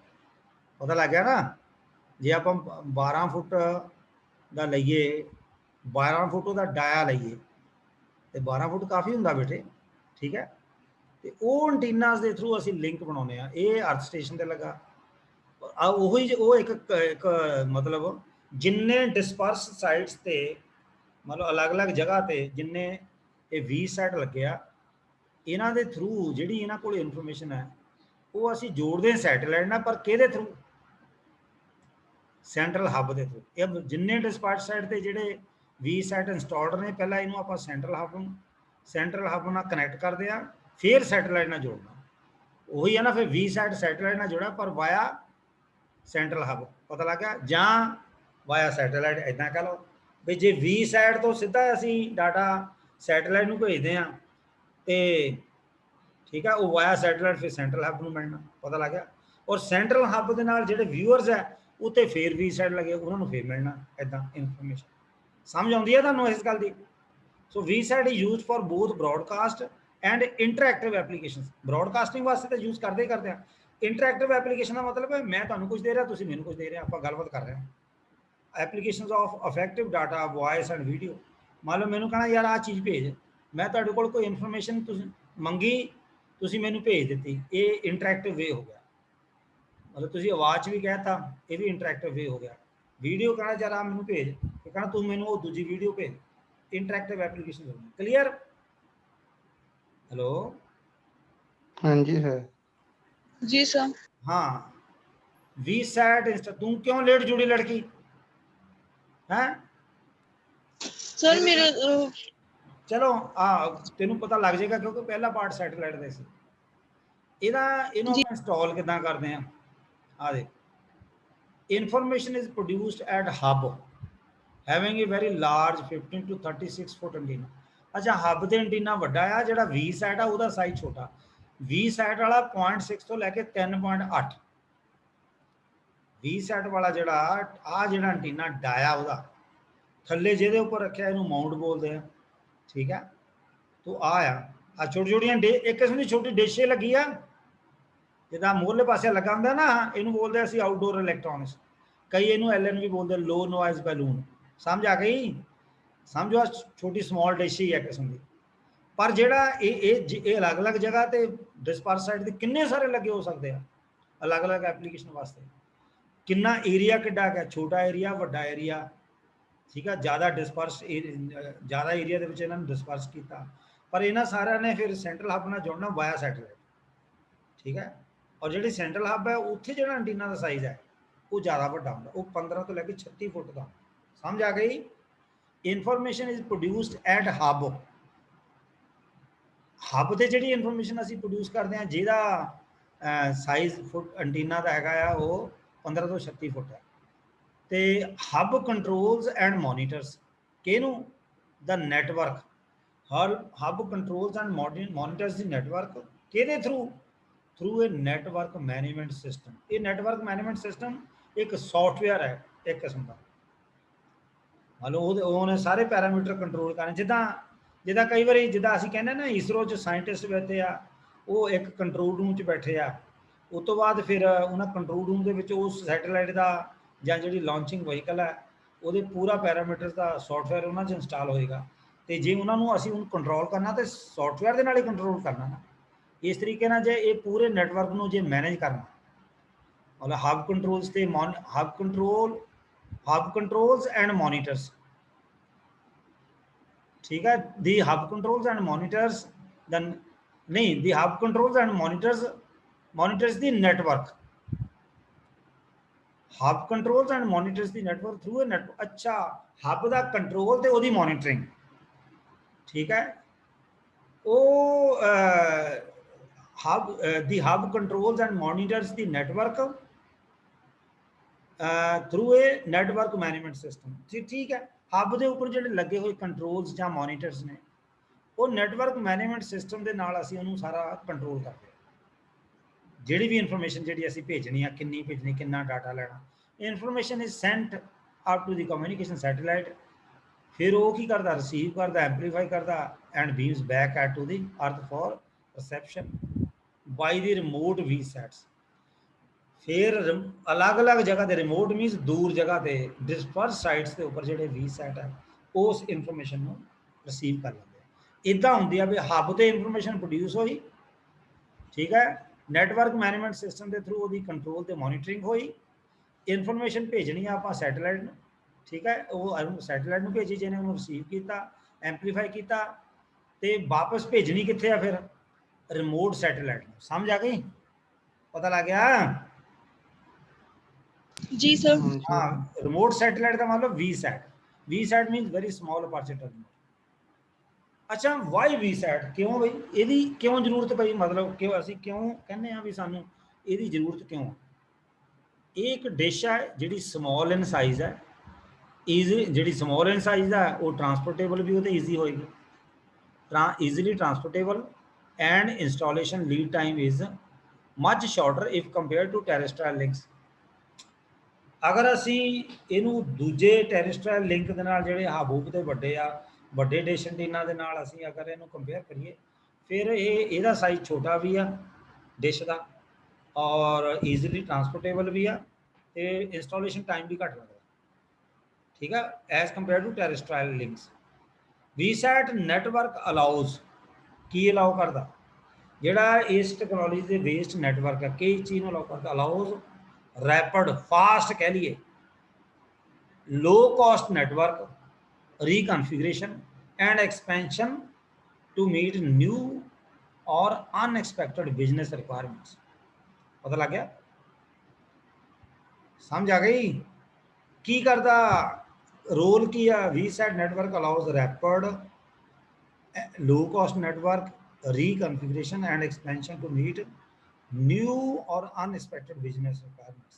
पता लग गया ना। जे आप 12 फुट का लईए, 12 फुट का डाया लईए तो 12 फुट काफ़ी होंदा बेटे, ठीक है। तो वो एंटीनास के थ्रू असी लिंक बनाने, ये अर्थ स्टेशन पर लगा। वही वो एक मतलब जिन्ने डिस्पर्स साइट्स ते, मतलब अलग अलग जगह ते जिन्ने ये VSAT लगे आ, इन्हां दे थ्रू जिहड़ी इन्हां कोल इन्फॉर्मेशन है वो असी जोड़ते हैं सैटेलाइट नाल, पर किहदे थ्रू, सेंट्रल हब के थ्रू। ये जिन्ने डिस्पर्स साइट ते जिहड़े VSAT इंस्टॉल्ड ने, पहला इनू आपां सेंट्रल हब नाल कनैक्ट करते हैं, फिर सैटेलाइट नाल जोड़ना। वही है ना, फिर VSAT सैटेलाइट नाल जोड़ा पर वाया सेंट्रल हब, पता लग गया, जां वाया सैटेलाइट, इदां कह लो भी। जे VSAT तो सीधा असी डाटा सैटेलाइट नूं भेजते हैं तो ठीक है, वो वाया सैटेलाइट फिर सेंट्रल हब नूं मिलना, पता लग गया। और सेंट्रल हब के नाल जिहड़े व्यूअर्स है उत्ते फिर VSAT लगे, उन्होंने फिर मिलना, इदां इन्फॉर्मेशन। समझ आउंदी है तुहानूं इस गल दी। सो VSAT is use for both broadcast and interactive application. Broadcasting वास्ते तो यूज करते ही करते हैं, इंटरएक्टिव एप्लीकेशन का मतलब है मैं तुहानूं कुछ दे रहा, तुसीं मैनूं कुछ दे रहे, आपां गलबात कर रहे हैं। Applications of affective data voice and video. मान लो मैनूं कहना यार आ चीज़ भेज, मैं तुहाडे कोल कोई इन्फॉर्मेशन मंगी, तुसीं मैनूं भेज दित्ती, ये इंटरएक्टिव वे हो गया। मतलब तुसीं आवाज़ भी कहता, ये भी इंटरएक्टिव वे हो गया। वीडियो कहना यार आ मैनूं भेज, कहना तू मैनूं वो दूजी वीडियो भेज, इंटरएक्टिव एप्लीकेशन हो गई। क्लीयर? हेलो हाँ जी सर। जी सर। हाँ वी सैट इंस्टा, तू क्यों लेट जुड़ी लड़की है? सर मेरे चलो तेनू पता लग जाएगा क्योंकि पहला पार्ट सैटेलाइट ਦਾ ਸੀ। ਇਹਨੂੰ जी ਆਪਾਂ ਇੰਸਟਾਲ ਕਿਦਾਂ ਕਰਦੇ ਆ? ਆ ਦੇ, information is produced at hub having a very large 15 to 36 foot antenna। अच्छा हब ਤੇ ਐਂਟੀਨਾ ਵੱਡਾ ਆ, ਜਿਹੜਾ V ਸੈਟ ਆ ਉਹਦਾ ਸਾਈਜ਼ ਛੋਟਾ। V ਸੈਟ ਵਾਲਾ 0.6 ਤੋਂ ਲੈ ਕੇ 3.8, V ਸੈਟ ਵਾਲਾ ਜਿਹੜਾ ਆ ਜਿਹੜਾ ਐਂਟੀਨਾ ਡਾਇਆ ਉਹਦਾ ਥੱਲੇ ਜਿਹਦੇ ਉੱਪਰ ਰੱਖਿਆ ਇਹਨੂੰ ਮਾਊਂਟ ਬੋਲਦੇ ਆ। ਠੀਕ ਹੈ, ਤੋ ਆ ਛੋਟੀ ਛੋਟੀਆਂ ਇੱਕ ਕਿਸਮ ਦੀ ਛੋਟੀ ਡਿਸ਼ ਲੱਗੀ ਆ, ਜਿੱਦਾਂ ਮੂਹਰਲੇ ਪਾਸੇ ਲੱਗਾ ਹੁੰਦਾ ਨਾ, ਇਹਨੂੰ ਬੋਲਦੇ ਅਸੀਂ ਆਊਟਡੋਰ ਇਲੈਕਟ੍ਰੋਨਿਕਸ। ਕਈ ਇਹਨੂੰ LN ਵੀ ਬੋਲਦੇ, ਲੋ ਨੋਇਜ਼ ਬੈਲੂਨ। ਸਮਝ ਆ ਗਈ? ਸਮਝੋ ਆ ਛੋਟੀ ਸਮਾਲ ਡਿਸ਼ ਹੀ ਹੈ ਕਿਸਮ ਦੀ। ਪਰ ਜਿਹੜਾ ਇਹ ਅਲੱਗ-ਅਲੱਗ ਜਗ੍ਹਾ ਤੇ ਡਿਸਪਰਸ ਸਾਈਡ ਦੇ ਕਿੰਨੇ ਸਾਰੇ ਲੱਗੇ ਹੋ ਸਕਦੇ ਆ ਅਲੱਗ-ਅਲੱਗ ਐਪਲੀਕੇਸ਼ਨ ਵਾਸਤੇ। ਕਿੰਨਾ ਏਰੀਆ ਕਿੱਡਾ ਹੈ, ਛੋਟਾ ਏਰੀਆ, ਵੱਡਾ ਏਰੀਆ। ਠੀਕ ਹੈ, ਜ਼ਿਆਦਾ ਡਿਸਪਰਸ ਜ਼ਿਆਦਾ ਏਰੀਆ ਦੇ ਵਿੱਚ ਇਹਨਾਂ ਨੂੰ ਡਿਸਪਰਸ ਕੀਤਾ। ਪਰ ਇਹਨਾਂ ਸਾਰਿਆਂ ਨੇ ਫਿਰ ਸੈਂਟਰਲ ਹੱਬ ਨਾਲ ਜੁੜਨਾ ਵਾਇਆ ਸੈਟੇਲਾਈਟ। ਠੀਕ ਹੈ, ਔਰ ਜਿਹੜੀ ਸੈਂਟਰਲ ਹੱਬ ਹੈ ਉੱਥੇ ਜਿਹੜਾ ਐਂਟੀਨਾ ਦਾ ਸਾਈਜ਼ ਹੈ ਉਹ ਜ਼ਿਆਦਾ ਵੱਡਾ ਹੁੰਦਾ, ਉਹ 15 ਤੋਂ ਲੈ ਕੇ 36 ਫੁੱਟ ਦਾ। ਸਮਝ ਆ ਗਈ? ਇਨਫੋਰਮੇਸ਼ਨ ਇਜ਼ ਪ੍ਰੋਡਿਊਸਡ ਐਟ ਹੱਬ। ਹੱਬ ਤੇ ਜਿਹੜੀ ਇਨਫੋਰਮੇਸ਼ਨ ਅਸੀਂ ਪ੍ਰੋਡਿਊਸ ਕਰਦੇ ਹਾਂ ਜਿਹਦਾ ਸਾਈਜ਼ ਫੁੱਟ ਐਂਟੀਨਾ ਦਾ ਹੈਗਾ ਆ ਉਹ 15 ਤੋਂ 36 ਫੁੱਟ ਹੈ। ਤੇ ਹੱਬ ਕੰਟਰੋਲਸ ਐਂਡ ਮੋਨੀਟਰਸ ਕਿਹਨੂੰ? ਦਾ network. Hub controls and ਮੋਨੀਟਰਸ the network ਕਿਹਦੇ ਥਰੂ? ਥਰੂ ਇਹ ਨੈਟਵਰਕ ਮੈਨੇਜਮੈਂਟ ਸਿਸਟਮ। ਇਹ ਨੈਟਵਰਕ ਮੈਨੇਜਮੈਂਟ ਸਿਸਟਮ ਇੱਕ ਸੌਫਟਵੇਅਰ ਹੈ ਇੱਕ ਕਿਸਮ ਦਾ। ਮੰਨ ਲਓ ਉਹਨੇ ਸਾਰੇ ਪੈਰਾਮੀਟਰ ਕੰਟਰੋਲ ਕਰਨੇ। ਜਿੱਦਾਂ ਕਈ ਵਾਰੀ ਜਿੱਦਾਂ ਅਸੀਂ ਕਹਿੰਦੇ ਨਾ ਇਸਰੋ 'ਚ ਸਾਇੰਟਿਸਟ ਬੈਠੇ ਆ, ਉਹ ਇੱਕ ਕੰਟਰੋਲ ਰੂਮ 'ਚ ਬੈਠੇ ਆ, ਉਸ ਤੋਂ ਬਾਅਦ ਫਿਰ ਉਹਨਾਂ ਕੰਟਰੋਲ ਰੂਮ ਦੇ ਵਿੱਚ ਉਸ ਸੈਟੇਲਾਈਟ ਦਾ ਜਾਂ ਜਿਹੜੀ ਲਾਂਚਿੰਗ ਵਹੀਕਲ ਹੈ ਉਹਦੇ ਪੂਰਾ ਪੈਰਾਮੀਟਰਸ ਦਾ ਸੌਫਟਵੇਅਰ ਉਹਨਾਂ 'ਚ ਇੰਸਟਾਲ ਹੋਏਗਾ। ਤੇ ਜੇ ਉਹਨਾਂ ਨੂੰ ਅਸੀਂ ਉਹਨੂੰ ਕੰਟਰੋਲ ਕਰਨਾ ਤੇ ਸੌਫਟਵੇਅਰ ਦੇ ਨਾਲ ਹੀ ਕੰਟਰੋਲ ਕਰਨਾ ਨਾ। ਇਸ ਤਰੀਕੇ ਨਾਲ ਜੇ ਇਹ ਪੂਰੇ ਨੈਟਵਰਕ ਨੂੰ ਜੇ ਮੈਨੇਜ ਕਰਨਾ, ਮਤਲਬ ਹੱਬ ਕੰਟਰੋਲਸ ਤੇ ਹੱਬ ਕੰਟਰੋਲਸ ਐਂਡ ਮੋਨੀਟਰਸ। ठीक है, the hub controls and monitors then नहीं the hub controls and monitors the network। hub controls and monitors the network through a network। अच्छा hub ਦਾ ਕੰਟਰੋਲ ਤੇ ਉਹਦੀ ਮੋਨੀਟਰਿੰਗ। ਠੀਕ ਹੈ, ਉਹ the hub controls and monitors the network through a network management system। ठीक है, ਹੱਬ ਦੇ ਉੱਪਰ ਜਿਹੜੇ ਲੱਗੇ ਹੋਏ ਕੰਟਰੋਲਸ ਜਾਂ ਮੋਨੀਟਰਸ ਨੇ ਉਹ ਨੈਟਵਰਕ ਮੈਨੇਜਮੈਂਟ ਸਿਸਟਮ ਦੇ ਨਾਲ ਅਸੀਂ ਉਹਨੂੰ ਸਾਰਾ ਕੰਟਰੋਲ ਕਰਦੇ ਹਾਂ। ਜਿਹੜੀ ਵੀ ਇਨਫੋਰਮੇਸ਼ਨ ਜਿਹੜੀ ਅਸੀਂ ਭੇਜਣੀ ਆ, ਕਿੰਨੀ ਭੇਜਣੀ, ਕਿੰਨਾ ਡਾਟਾ ਲੈਣਾ, information is sent up to the communication satellite. ਫਿਰ ਉਹ ਕੀ ਕਰਦਾ? ਰਿਸੀਵ ਕਰਦਾ, ਐਂਪਲੀਫਾਈ ਕਰਦਾ and beams back at to the earth for reception by the remote VSATs. फिर अलग-अलग जगह ते रिमोट मीनस दूर जगह ते डिस्पर्स साइट्स के उपर जिहड़े वी सैट है उस इनफॉर्मेशन नूं रिसीव कर लैंदे। इदां हुंदी आ भी हब ते इनफॉर्मेशन प्रोड्यूस होई। ठीक है, नैटवर्क मैनेजमेंट सिस्टम के थ्रू ਉਹਦੀ कंट्रोल ते मॉनिटरिंग होई। इनफॉर्मेशन भेजनी ਆਪਾਂ सैटेलाइट ਨੂੰ। ठीक है, ਉਹ सैटेलाइट ਨੂੰ भेजी, ਜਿਹਨੇ ਉਹਨੂੰ रिसीव किया, एंपलीफाई किया ਤੇ वापस भेजनी कित्थे आ? फिर रिमोट सैटेलाइट ਨੂੰ। समझ आ गई? पता लग गया? जी सर। हाँ, रिमोट सैटेलाइट का मतलब VSAT. VSAT mean very small aperture terminal. अच्छा वाई वी सैट क्यों बई? ਇਹਦੀ ਕਿਉਂ ਜ਼ਰੂਰਤ ਪਈ? ਮਤਲਬ ਕਿ ਅਸੀਂ ਕਿਉਂ ਕਹਿੰਦੇ ਆ ਵੀ ਸਾਨੂੰ ਇਹਦੀ ਜ਼ਰੂਰਤ ਕਿਉਂ? ਇਹ ਇੱਕ ਡਿਸ਼ ਹੈ ਜਿਹੜੀ ਸਮੌਲ ਇਨ ਸਾਈਜ਼ ਹੈ, ਈਜ਼ੀ। ਜਿਹੜੀ ਸਮੌਲ ਇਨ ਸਾਈਜ਼ ਹੈ ਉਹ ਟਰਾਂਸਪੋਰਟੇਬਲ ਵੀ ਉਹਦੇ ਈਜ਼ੀ ਹੋਏਗੀ, easily transportable and installation lead time is much shorter if compare to terrestrial links. अगर असी इनू दूजे टैरेस्ट्रायल लिंक के नाल जिहड़े हब ते वड्डे आ वड्डे डिश एंटीना दे नाल असी अगर इनू कंपेयर करिए फिर इहदा साइज छोटा भी आ डिश का और ईजीली ट्रांसपोर्टेबल भी आ ते इंस्टॉलेशन टाइम भी घट लगदा। ठीक है, as compare to terrestrial links. VSAT network allows की अलाउ करदा? जिहड़ा इस टैक्नोलॉजी दे बेस्ड नैटवर्क है कई चीज़ अलाउ करदा। अलाउज रैपड फास्ट कह लिए low cost network reconfiguration and expansion to meet new और अनएक्सपेक्टेड बिजनेस रिक्वायरमेंट्स। पता लग गया? समझ आ गई? की करदा रोल की है? VSAT network allows rapid low cost network reconfiguration and expansion to meet new or unexpected business requirements.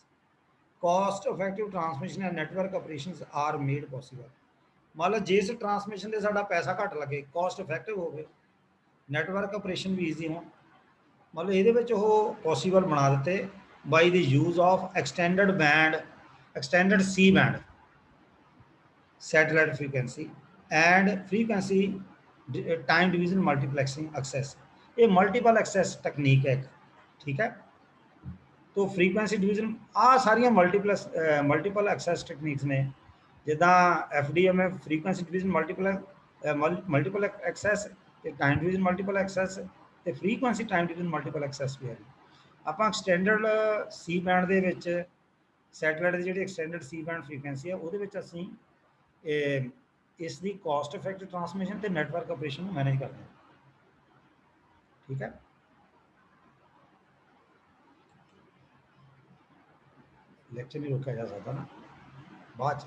Cost effective transmission and network operations are made possible. मान लो जिस ट्रांसमिशन से साडा पैसा घट लगे, कॉस्ट इफेक्टिव हो गए, नैटवर्क ऑपरेशन भी ईजी हो, मतलब ये पॉसीबल बना देते by the use of extended band, extended C band satellite frequency and frequency time division multiplexing access. ये मल्टीपल एक्सेस टेक्निक है, ठीक है? तो फ्रीक्वेंसी डिवीजन आ सारिया मल्टीपल एक्सेस टेक्निक्स ने, जिदा FDM है frequency division multiple access, time division multiple access, तो frequency time division multiple access भी है। आप एक्सटेंडेड सी बैंड दे विच सैटेलाइट की जी एक्सटेंडेड सी बैंड फ्रीक्वेंसी है, वो असी इसकी कॉस्ट इफेक्टिव ट्रांसमिशन तो नैटवर्क ऑपरेशन मैनेज करते हैं, ठीक है? लेक्चर नहीं रोका जा सकता ना बाद।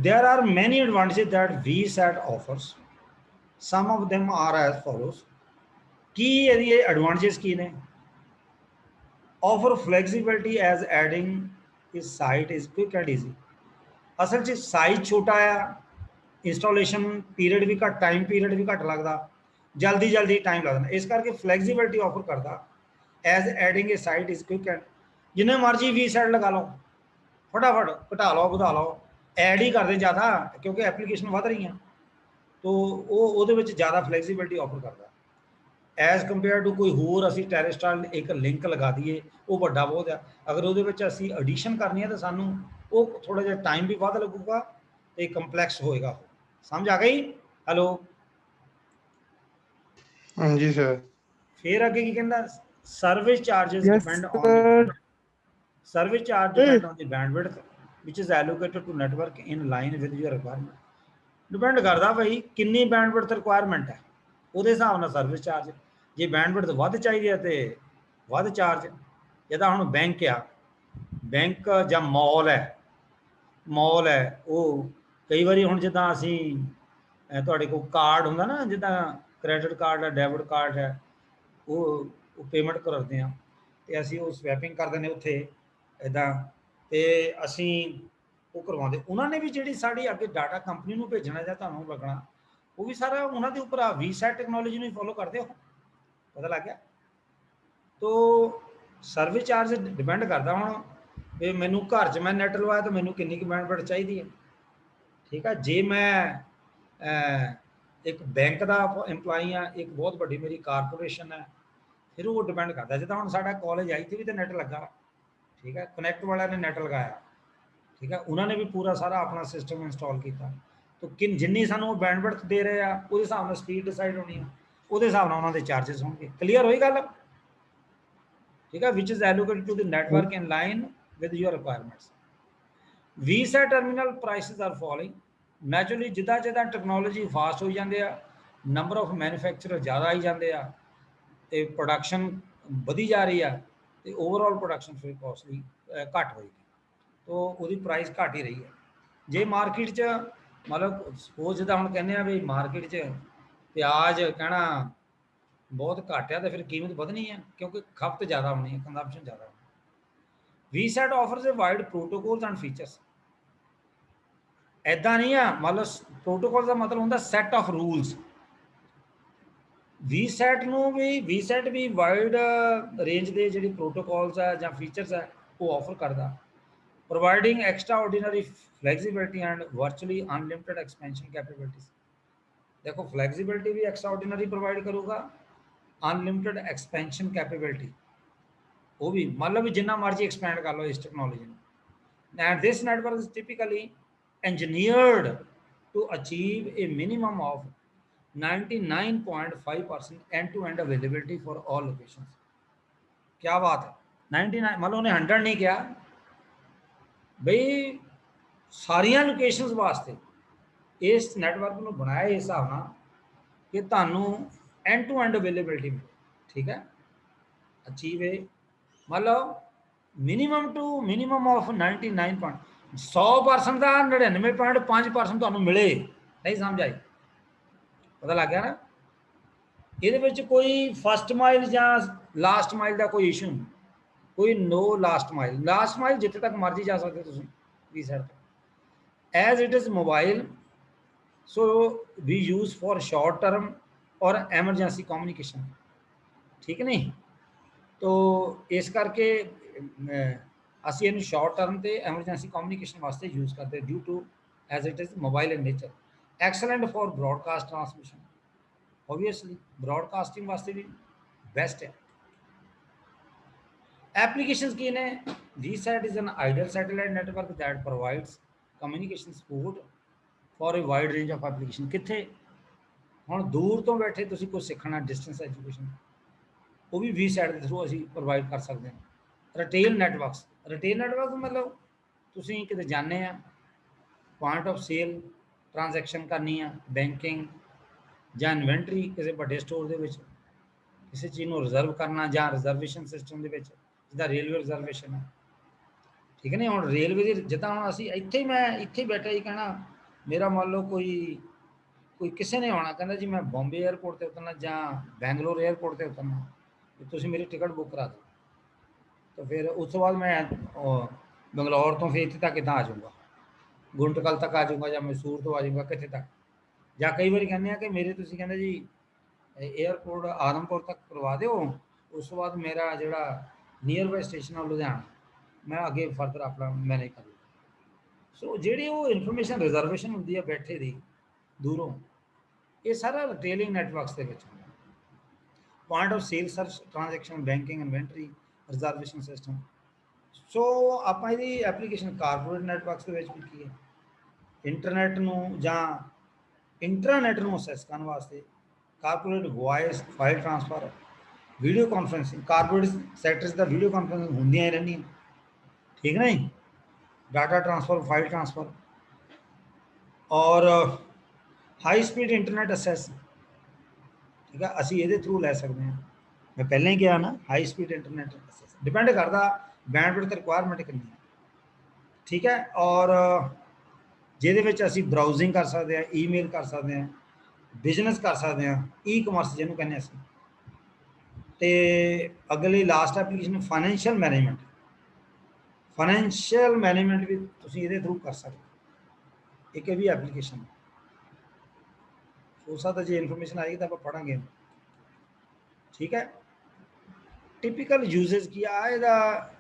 There are many advantages that VSAT offers. Some of them are as follows. की ये advantages की ने? Offer flexibility as adding is site is quick and easy. असल च साइज छोटा है, इंस्टॉलेशन पीरियड भी घट, टाइम पीरियड भी घट लगता, जल्दी टाइम लगता, इस करके फ्लैक्सीबिलिटी ऑफर करता। As adding a site is quick and जिन्हें मर्जी VSAT लगा लो, फटाफट घटा लो बढ़ा लो, ऐड ही कर दे ज़्यादा, क्योंकि एप्लीकेशन वध रही हैं, तो वो ज़्यादा फ्लैक्सीबिलिटी ऑफर करता एज कंपेयर टू कोई होर असी टेरेस्ट्राल एक लिंक लगा दिए, वो बड़ा बहुत है। अगर वो असी एडिशन करनी है तो सानू वो थोड़ा जिहा टाइम भी वध लगूगा, तो कंपलैक्स होएगा। समझ आ गई? हेलो हाँ जी सर। फिर अगे की कहंदा, service charges Yes, depend sir. On service charge depend on the bandwidth which is allocated to network in line with your requirement. Depend करता भाई किन्नी बैंडविड्थ रिक्वायरमेंट है, ਉਹਦੇ ਹਿਸਾਬ ਨਾਲ ਸਰਵਿਸ ਚਾਰਜ। ਜੇ ਬੈਂਡਵਿਡਥ ਵੱਧ ਚਾਹੀਦੀ ਹੈ ਤੇ ਵੱਧ ਚਾਰਜ। ਜਿੱਦਾਂ ਹੁਣ ਬੈਂਕ ਆ, ਬੈਂਕ ਜਾਂ ਮਾਲ ਹੈ ਉਹ ਕਈ ਵਾਰੀ ਹੁਣ ਜਿੱਦਾਂ ਅਸੀਂ ਤੁਹਾਡੇ ਕੋਲ ਕਾਰਡ ਹੁੰਦਾ ਨਾ, ਜਿੱਦਾਂ ਕ੍ਰੈਡਿਟ ਕਾਰਡ ਹੈ, ਡੈਬਿਟ ਕਾਰਡ ਹੈ, ਉਹ ਪੇਮੈਂਟ ਕਰਦੇ ਆ ਤੇ ਅਸੀਂ ਉਹ ਸਵੈਪਿੰਗ ਕਰ ਦਿੰਦੇ ਉੱਥੇ ਇੱਦਾਂ, ਤੇ ਅਸੀਂ ਉਹ ਕਰਵਾਉਂਦੇ। ਉਹਨਾਂ ਨੇ ਵੀ ਜਿਹੜੀ ਸਾਡੀ ਅੱਗੇ ਡਾਟਾ ਕੰਪਨੀ ਨੂੰ ਭੇਜਣਾ ਜਾਂ ਤੁਹਾਨੂੰ ਲੱਗਣਾ, वो भी सारा उन्होंने उपर VSAT टेक्नोलॉजी में फॉलो करते हो, पता लग गया? तो सर्विस चार्ज डिपेंड करता हूँ भी मैनू घर च मैं नैट लवाया तो मैनू किन्नी की बैंडविड्थ चाहिए है, ठीक है? जे मैं एक बैंक का एम्पलॉई हाँ, एक बहुत बड़ी मेरी कारपोरेशन है, फिर वो डिपेंड करता। जिदा हम साडा कॉलेज आई थी भी तो नैट लगा, ठीक है? कनैक्ट वाले ने नैट लगाया, ठीक है? उन्होंने भी पूरा सारा अपना सिस्टम इंस्टॉल किया, तो जिन्नी सानू बैंडविड्थ दे रहे हैं उस हिसाब से स्पीड डिसाइड होनी है, उस हिसाब से उन्होंने चार्जेस होंगे। क्लीयर हुई गल? ठीक है? Which is allocated to the network in line with your requirements. VSAT terminal prices are following. Naturally जिदा जिदा टेक्नोलॉजी फास्ट हो जाते हैं, नंबर ऑफ मैन्युफैक्चरर ज़्यादा आई जाते हैं, तो प्रोडक्शन बढ़ी जा रही है, तो ओवरऑल प्रोडक्शन फिर कॉस्टली घट होगी, तो वो प्राइस घट ही रही है। जे मार्केट च मतलब सपोज जिदा हम कहने भी मार्केट च प्याज कहना बहुत घट है, तो फिर कीमत बढ़नी है, क्योंकि खपत ज़्यादा होनी है, कंजम्पशन ज़्यादा होनी। VSAT offers a wide protocols and features. ऐदा नहीं है, मतलब प्रोटोकॉल का मतलब होंगे सैट ऑफ रूल्स। VSAT भी वाइड रेंज के जी प्रोटोकॉल्स है या फीचर्स है वो ऑफर करता, providing extra ordinary flexibility and virtually unlimited expansion capabilities. देखो फ्लैक्सीबिलिटी भी एक्स्ट्रा ऑर्डिनरी प्रोवाइड करूँगा, अनलिमिटेड एक्सपेंशन कैपेबिलिटी वो भी, मतलब भी जिन्ना मर्जी एक्सपेंड कर लो इस टेक्नोलॉजी में। And this network is typically engineered to achieve a minimum of 99.5% end to end availability for all locations. क्या बात है? 99 मतलब उन्हें 100 नहीं किया बई, सारिया लोकेशंस वास्ते इस नैटवर्क में बनाया इस हिसाब ना कि तुहानू एंड टू एंड अवेलेबिलिटी मिले, ठीक है? ਅਚੀਵ ਇਹ ਮਤਲਬ ਮਿਨੀਮਮ ਟੂ ਮਿਨੀਮਮ ਆਫ 99 100% ਦਾ 99.5% ਤੁਹਾਨੂੰ ਮਿਲੇ। ਨਹੀਂ ਸਮਝ ਆਈ? ਪਤਾ ਲੱਗ ਗਿਆ ਨਾ? ਇਹਦੇ ਵਿੱਚ ਕੋਈ ਫਸਟ ਮਾਈਲ ਜਾਂ ਲਾਸਟ ਮਾਈਲ ਦਾ ਕੋਈ ਇਸ਼ੂ ਨਹੀਂ, ਕੋਈ ਨੋ ਲਾਸਟ ਮਾਈਲ ਜਿੱਥੇ ਤੱਕ ਮਰਜ਼ੀ ਜਾ ਸਕਦੇ ਤੁਸੀਂ reset as it is mobile. So we use for short term और एमरजेंसी कम्युनिकेशन, ठीक नहीं? तो इस करके ਅਸੀਂ ਇਹਨੂੰ ਸ਼ਾਰਟ ਟਰਮ ਤੇ ਐਮਰਜੈਂਸੀ ਕਮਿਊਨੀਕੇਸ਼ਨ ਵਾਸਤੇ ਯੂਜ਼ ਕਰਦੇ due to as it is mobile in nature. Excellent for broadcast transmission, obviously broadcasting ਵਾਸਤੇ ਵੀ ਬੈਸਟ ਹੈ। ਐਪਲੀਕੇਸ਼ਨਸ ਕੀ ਨੇ? VSAT is an ideal satellite network that provides communication support for a wide range of application। ਕਿੱਥੇ? ਹੁਣ ਦੂਰ ਤੋਂ ਬੈਠੇ ਤੁਸੀਂ ਕੁਝ ਸਿੱਖਣਾ, ਡਿਸਟੈਂਸ ਐਜੂਕੇਸ਼ਨ, ਉਹ ਵੀ VSAT ਦੇ ਥਰੂ ਅਸੀਂ ਪ੍ਰੋਵਾਈਡ ਕਰ ਸਕਦੇ ਹਾਂ। ਰਿਟੇਲ ਨੈਟਵਰਕਸ ਮਤਲਬ ਤੁਸੀਂ ਕਿਤੇ ਜਾਂਦੇ ਆ, ਪੁਆਇੰਟ ਆਫ ਸੇਲ ਟ੍ਰਾਂਜੈਕਸ਼ਨ ਕਰਨੀ ਆ, ਬੈਂਕਿੰਗ ਜਾਂ ਇਨਵੈਂਟਰੀ ਕਿਸੇ ਵੱਡੇ ਸਟੋਰ ਦੇ ਵਿੱਚ ਕਿਸੇ ਚੀਜ਼ ਨੂੰ ਰਿਜ਼ਰਵ ਕਰਨਾ, ਜਾਂ ਰਿਜ਼ਰਵੇਸ਼ਨ ਸਿਸਟਮ ਦੇ ਵਿੱਚ ਜਿੱਦਾਂ ਰੇਲਵੇ ਰਿਜ਼ਰਵੇਸ਼ਨ ਹੈ, ਠੀਕ ਹੈ ਨਹੀਂ? ਹੁਣ ਰੇਲਵੇ ਦੀ ਜਿੱਦਾਂ ਹੁਣ ਅਸੀਂ ਮੈਂ ਇੱਥੇ ਬੈਠਾ ਹੀ ਕਹਿਣਾ, ਮੇਰਾ ਮੰਨ ਲਓ ਕੋਈ ਕਿਸੇ ਨੇ ਆਉਣਾ, ਕਹਿੰਦਾ ਜੀ ਮੈਂ ਬੰਬੇ 에ਅਰਪੋਰਟ ਤੇ ਉਤਰਨਾ ਜਾਂ ਬੈਂਗਲੌਰ 에ਅਰਪੋਰਟ ਤੇ ਉਤਰਨਾ, ਤੁਸੀਂ ਮੇਰੀ ਟਿਕਟ ਬੁੱਕ ਕਰਾ ਦਿਓ। ਤਾਂ ਫਿਰ ਉਸ ਤੋਂ ਬਾਅਦ ਮੈਂ ਬੰਗਲੌਰ ਤੋਂ ਫਿਰ ਇੱਥੇ ਤੱਕ ਕਿੱਦਾਂ ਆ ਜਾਊਂਗਾ, ਗੁੰਟਕਲ ਤੱਕ ਆ ਜਾਊਂਗਾ ਜਾਂ ਮੈਸੂਰ ਤੋਂ ਆ ਜਾਊਂਗਾ, ਕਿੱਥੇ ਤੱਕ? ਜਾਂ ਕਈ ਵਾਰੀ ਕਹਿੰਦੇ ਆ ਕਿ ਮੇਰੇ ਤੁਸੀਂ ਕਹਿੰਦੇ ਜੀ 에ਅਰਪੋਰਟ ਆਦਮਪੁਰ ਤੱਕ ਕਰਵਾ ਦਿਓ, ਉਸ ਤੋਂ ਬਾਅਦ ਮੇਰਾ ਜਿਹੜਾ ਨੀਅਰ ਬਾਈ ਸਟੇਸ਼ਨ ਆ ਲੁਧਿਆਣਾ, ਮੈਂ ਅੱਗੇ ਫਰਦਰ ਆਪਣਾ ਮੈਨੇਜ ਕਰ ਲੂੰ। ਸੋ ਜਿਹੜੀ ਉਹ ਇਨਫੋਰਮੇਸ਼ਨ ਰਿਜ਼ਰਵੇਸ਼ਨ ਹੁੰਦੀ ਹੈ ਬੈਠੇ ਦੀ ਦੂਰੋਂ, ਇਹ ਸਾਰਾ ਰਿਟੇਲਿੰਗ ਨੈਟਵਰਕਸ ਦੇ ਵਿੱਚ ਹੁੰਦਾ। Point of sale search transaction, banking, inventory, reservation system. So ਆਪਾਂ ਇਹਦੀ ਐਪਲੀਕੇਸ਼ਨ ਕਾਰਪੋਰੇਟ ਨੈਟਵਰਕਸ ਦੇ ਵਿੱਚ ਵੀ ਕੀ ਹੈ, ਇੰਟਰਨੈਟ ਨੂੰ ਜਾਂ ਇੰਟਰਾਨੈਟ ਨੂੰ ਅਸੈਸ ਕਰਨ ਵਾਸਤੇ, corporate voice file transfer, video conferencing, corporate sectors ਦਾ ਵੀਡੀਓ ਕਾਨਫਰੰਸਿੰਗ ਹੁੰਦੀਆਂ ਹੀ ਰਹਿੰਦੀਆਂ, ਠੀਕ ਨਹੀਂ? डाटा ट्रांसफ़र, फाइल ट्रांसफ़र और हाई स्पीड इंटरनेट एक्सेस, ठीक है, ਅਸੀਂ ਇਹਦੇ ਥਰੂ ਲੈ ਸਕਦੇ ਹਾਂ। ਮੈਂ ਪਹਿਲਾਂ ਹੀ ਕਿਹਾ ਨਾ, high speed internet access depend ਕਰਦਾ ਬੈਂਡਵਿਡਥ ਰਿਕੁਆਇਰਮੈਂਟ ਕਿੰਨੀ ਹੈ, ਠੀਕ ਹੈ। ਔਰ ਜਿਹਦੇ ਵਿੱਚ ਅਸੀਂ ਬਰਾਊਜ਼ਿੰਗ ਕਰ ਸਕਦੇ ਹਾਂ, ਈਮੇਲ ਕਰ ਸਕਦੇ ਹਾਂ, ਬਿਜ਼ਨਸ ਕਰ ਸਕਦੇ ਹਾਂ, ਈ ਕਮਰਸ ਜਿਹਨੂੰ ਕਹਿੰਦੇ ਅਸੀਂ। ਤੇ ਅਗਲੀ ਲਾਸਟ ਐਪਲੀਕੇਸ਼ਨ ਫਾਈਨੈਂਸ਼ੀਅਲ ਮੈਨੇਜਮੈਂਟ ਵੀ ਤੁਸੀਂ ਇਹਦੇ ਥਰੂ ਕਰ ਸਕਦੇ ਹੋ। ਇੱਕ ਇਹ ਵੀ ਐਪਲੀਕੇਸ਼ਨ ਹੋ ਸਕਦਾ, ਜੇ ਇਨਫੋਰਮੇਸ਼ਨ ਆਏਗੀ ਤਾਂ ਆਪਾਂ ਪੜਾਂਗੇ, ਠੀਕ ਹੈ। ਟਿਪੀਕਲ ਯੂਜ਼ੇਜ ਕੀ ਆ ਇਹਦਾ?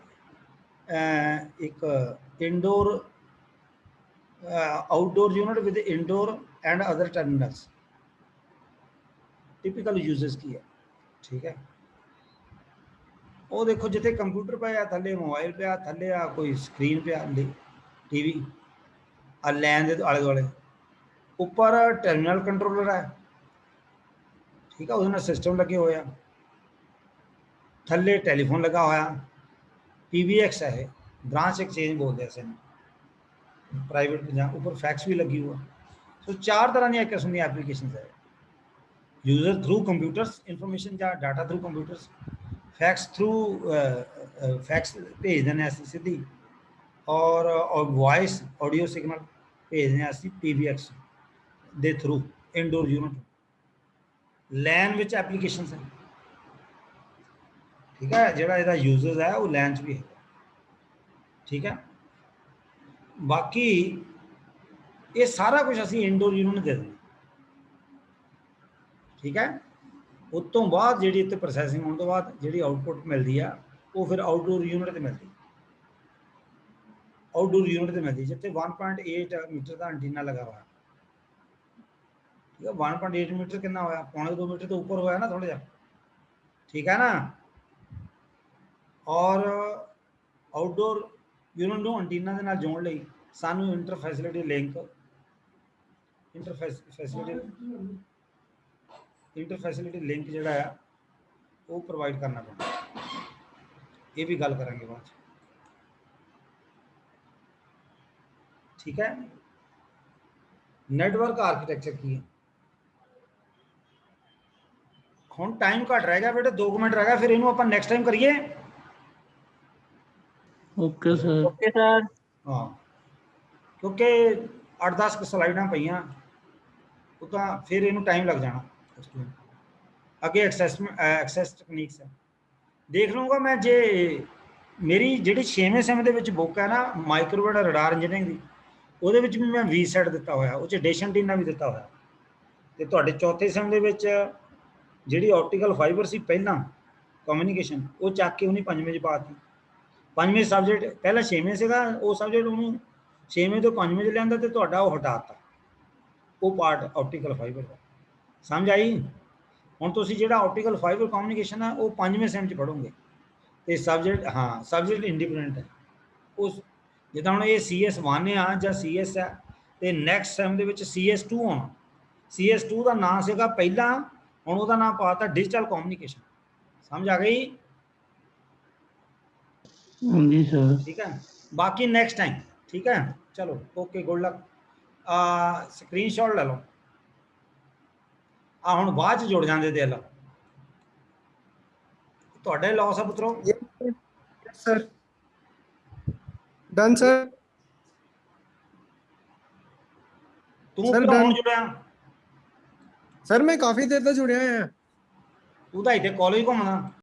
ਇੱਕ indoor outdoor unit with indoor and other terminals. Typical usage ਕੀ ਹੈ, ਠੀਕ ਹੈ। ਉਹ ਦੇਖੋ, ਜਿੱਥੇ ਕੰਪਿਊਟਰ ਪਿਆ ਥੱਲੇ ਮੋਬਾਈਲ ਪਿਆ, ਥੱਲੇ ਆ ਕੋਈ ਸਕਰੀਨ ਪਿਆ, ਟੀਵੀ ਆ ਲੈਨ ਦੇ ਆਲੇ ਦੁਆਲੇ, ਉੱਪਰ ਟਰਮੀਨਲ ਕੰਟਰੋਲਰ ਹੈ, ਠੀਕ ਹੈ, ਉਹਦੇ ਨਾਲ ਸਿਸਟਮ ਲੱਗੇ ਹੋਏ ਆ, ਥੱਲੇ ਟੈਲੀਫੋਨ ਲੱਗਾ ਹੋਇਆ, PBX ਹੈ ਇਹ, ਬ੍ਰਾਂਚ ਐਕਸਚੇਂਜ ਬੋਲਦੇ ਆ ਇਸਨੂੰ ਪ੍ਰਾਈਵੇਟ, ਜਾਂ ਉੱਪਰ ਫੈਕਸ ਵੀ ਲੱਗੀ ਹੋਆ। ਸੋ 4 ਤਰ੍ਹਾਂ ਦੀਆਂ ਕਿਸਮ ਦੀਆਂ ਐਪਲੀਕੇਸ਼ਨਸ ਹੈ। ਯੂਜ਼ਰ ਥਰੂ ਕੰਪਿਊਟਰਸ ਇਨਫੋਰਮੇਸ਼ਨ ਜਾਂ data through computers, fax through fax भेज देने सीधी, और वॉइस ऑडियो सिग्नल भेजने PBX दे थ्रू इनडोर यूनिट। लैन विच एप्लीकेशन है, ठीक है, जोड़ा इसका यूजेज है वो लैन च भी है, ठीक है। बाकी ये सारा कुछ असी इनडोर यूनिट दे दें, ठीक है। उस तो बाद जी इतने प्रोसैसिंग होने तो बाद जी आउटपुट मिलती है वो फिर आउटडोर यूनिट से मिलती, आउटडोर यूनिट से मिलती, जितने 1.8 मीटर का एंटीना लगा हुआ, ठीक है। 1.8 मीटर कितना होया, 1.25 मीटर तो ऊपर होया ना थोड़ा जा, ठीक है ना। और आउटडोर यूनिट को एंटीना के नाल जोड़न लई सानू इंटरफैसिलिटी लिंक, इंटरफैसिलिटी लिंक जोड़ा है वो प्रोवाइड करना पैंदा, ये भी गल करांगे बाद, ठीक है। नेटवर्क आर्किटेक्चर की है, ਹੁਣ ਟਾਈਮ ਘੱਟ ਰਹਿ ਗਿਆ ਬੇਟੇ, 2 ਮਿੰਟ ਰਹਿ ਗਿਆ, ਫਿਰ ਇਹਨੂੰ ਆਪਾਂ ਨੈਕਸਟ ਟਾਈਮ ਕਰੀਏ। Okay sir. Okay sir. ਹਾਂ, ਕਿਉਂਕਿ 8-10 ਸਲਾਈਡਾਂ ਪਈਆਂ, ਉਹ ਤਾਂ ਫਿਰ ਇਹਨੂੰ ਟਾਈਮ ਲੱਗ ਜਾਣਾ। ਅੱਗੇ ਐਕਸੈਸ ਟੈਕਨੀਕਸ ਹੈ, ਦੇਖ ਲਊਂਗਾ ਮੈਂ। ਜੇ ਮੇਰੀ ਜਿਹੜੀ 6ਵੇਂ ਸੈਮ ਦੇ ਵਿੱਚ ਬੁੱਕ ਹੈ ਨਾ, ਮਾਈਕਰੋਵੇਵ ਰਡਾਰ ਇੰਜੀਨੀਅਰਿੰਗ ਦੀ, ਉਹਦੇ ਵਿੱਚ ਵੀ ਮੈਂ ਵੀ ਸੈਟ ਦਿੱਤਾ ਹੋਇਆ, ਉਹ 'ਚ ਡੇਸ਼ਨ ਟੀਨਾ ਵੀ ਦਿੱਤਾ ਹੋਇਆ। ਤੇ ਤੁਹਾਡੇ ਚੌਥੇ ਸੈਮ ਦੇ ਵਿੱਚ ਜਿਹੜੀ ਆਪਟੀਕਲ ਫਾਈਬਰ ਸੀ ਪਹਿਲਾਂ ਕਮਿਊਨੀਕੇਸ਼ਨ, ਉਹ ਚੱਕ ਕੇ ਉਹਨੇ 5ਵੇਂ 'ਚ ਪਾਤੀ। 5ਵੇਂ ਸਬਜੈਕਟ ਪਹਿਲਾਂ 6ਵੇਂ ਸੀਗਾ, ਉਹ ਸਬਜੈਕਟ ਉਹਨੂੰ 6ਵੇਂ ਤੋਂ 5ਵੇਂ 'ਚ ਲਿਆਂਦਾ, ਤੇ ਤੁਹਾਡਾ ਉਹ ਹਟਾਤਾ ਉਹ ਪਾਰਟ ਆਪਟੀਕਲ ਫਾਈਬਰ ਦਾ। ਸਮਝ ਆਈ? ਹੁਣ ਤੁਸੀਂ ਜਿਹੜਾ ਆਪਟੀਕਲ ਫਾਈਬਰ ਕਮਿਊਨੀਕੇਸ਼ਨ ਹੈ ਉਹ 5ਵੇਂ ਸੈਮ 'ਚ ਪੜ੍ਹੋਗੇ, ਤੇ ਸਬਜੈਕਟ, ਹਾਂ ਸਬਜੈਕਟ ਇੰਡੀਪੈਂਡੈਂਟ ਹੈ। ਉਸ ਜਿੱਦਾਂ ਹੁਣ ਇਹ CS1 ਆ ਜਾਂ CS ਹੈ, ਤੇ ਨੈਕਸਟ ਸੈਮ ਦੇ ਵਿੱਚ CS2 ਆਉਣਾ। CS2 ਦਾ ਨਾਂ ਸੀਗਾ ਪਹਿਲਾਂ, ਹੁਣ ਉਹਦਾ ਨਾਂ ਪਾਤਾ ਡਿਜੀਟਲ ਕਮਿਊਨੀਕੇਸ਼ਨ। ਸਮਝ ਆ ਗਈ? ਹਾਂਜੀ ਸਰ। ठीक है, बाकी नेक्स्ट टाइम। ठीक है, चलो ओके, गुड लक। स्क्रीनशॉट ले लो। हुण बाद च जुड़ जाते दिल ਤੁਹਾਡੇ ਲੌਸ ਆ ਪੁੱਤਰੋ। Sir done sir. ਤੂੰ Sir, ਕਿਉਂ ਹੁਣ done। ਜੁੜਿਆ? सर मैं काफी देर तक जुड़िया है। ਤੂੰ ਤਾਂ ਇੱਥੇ ਕਾਲਜ ਘੁੰਮਦਾ।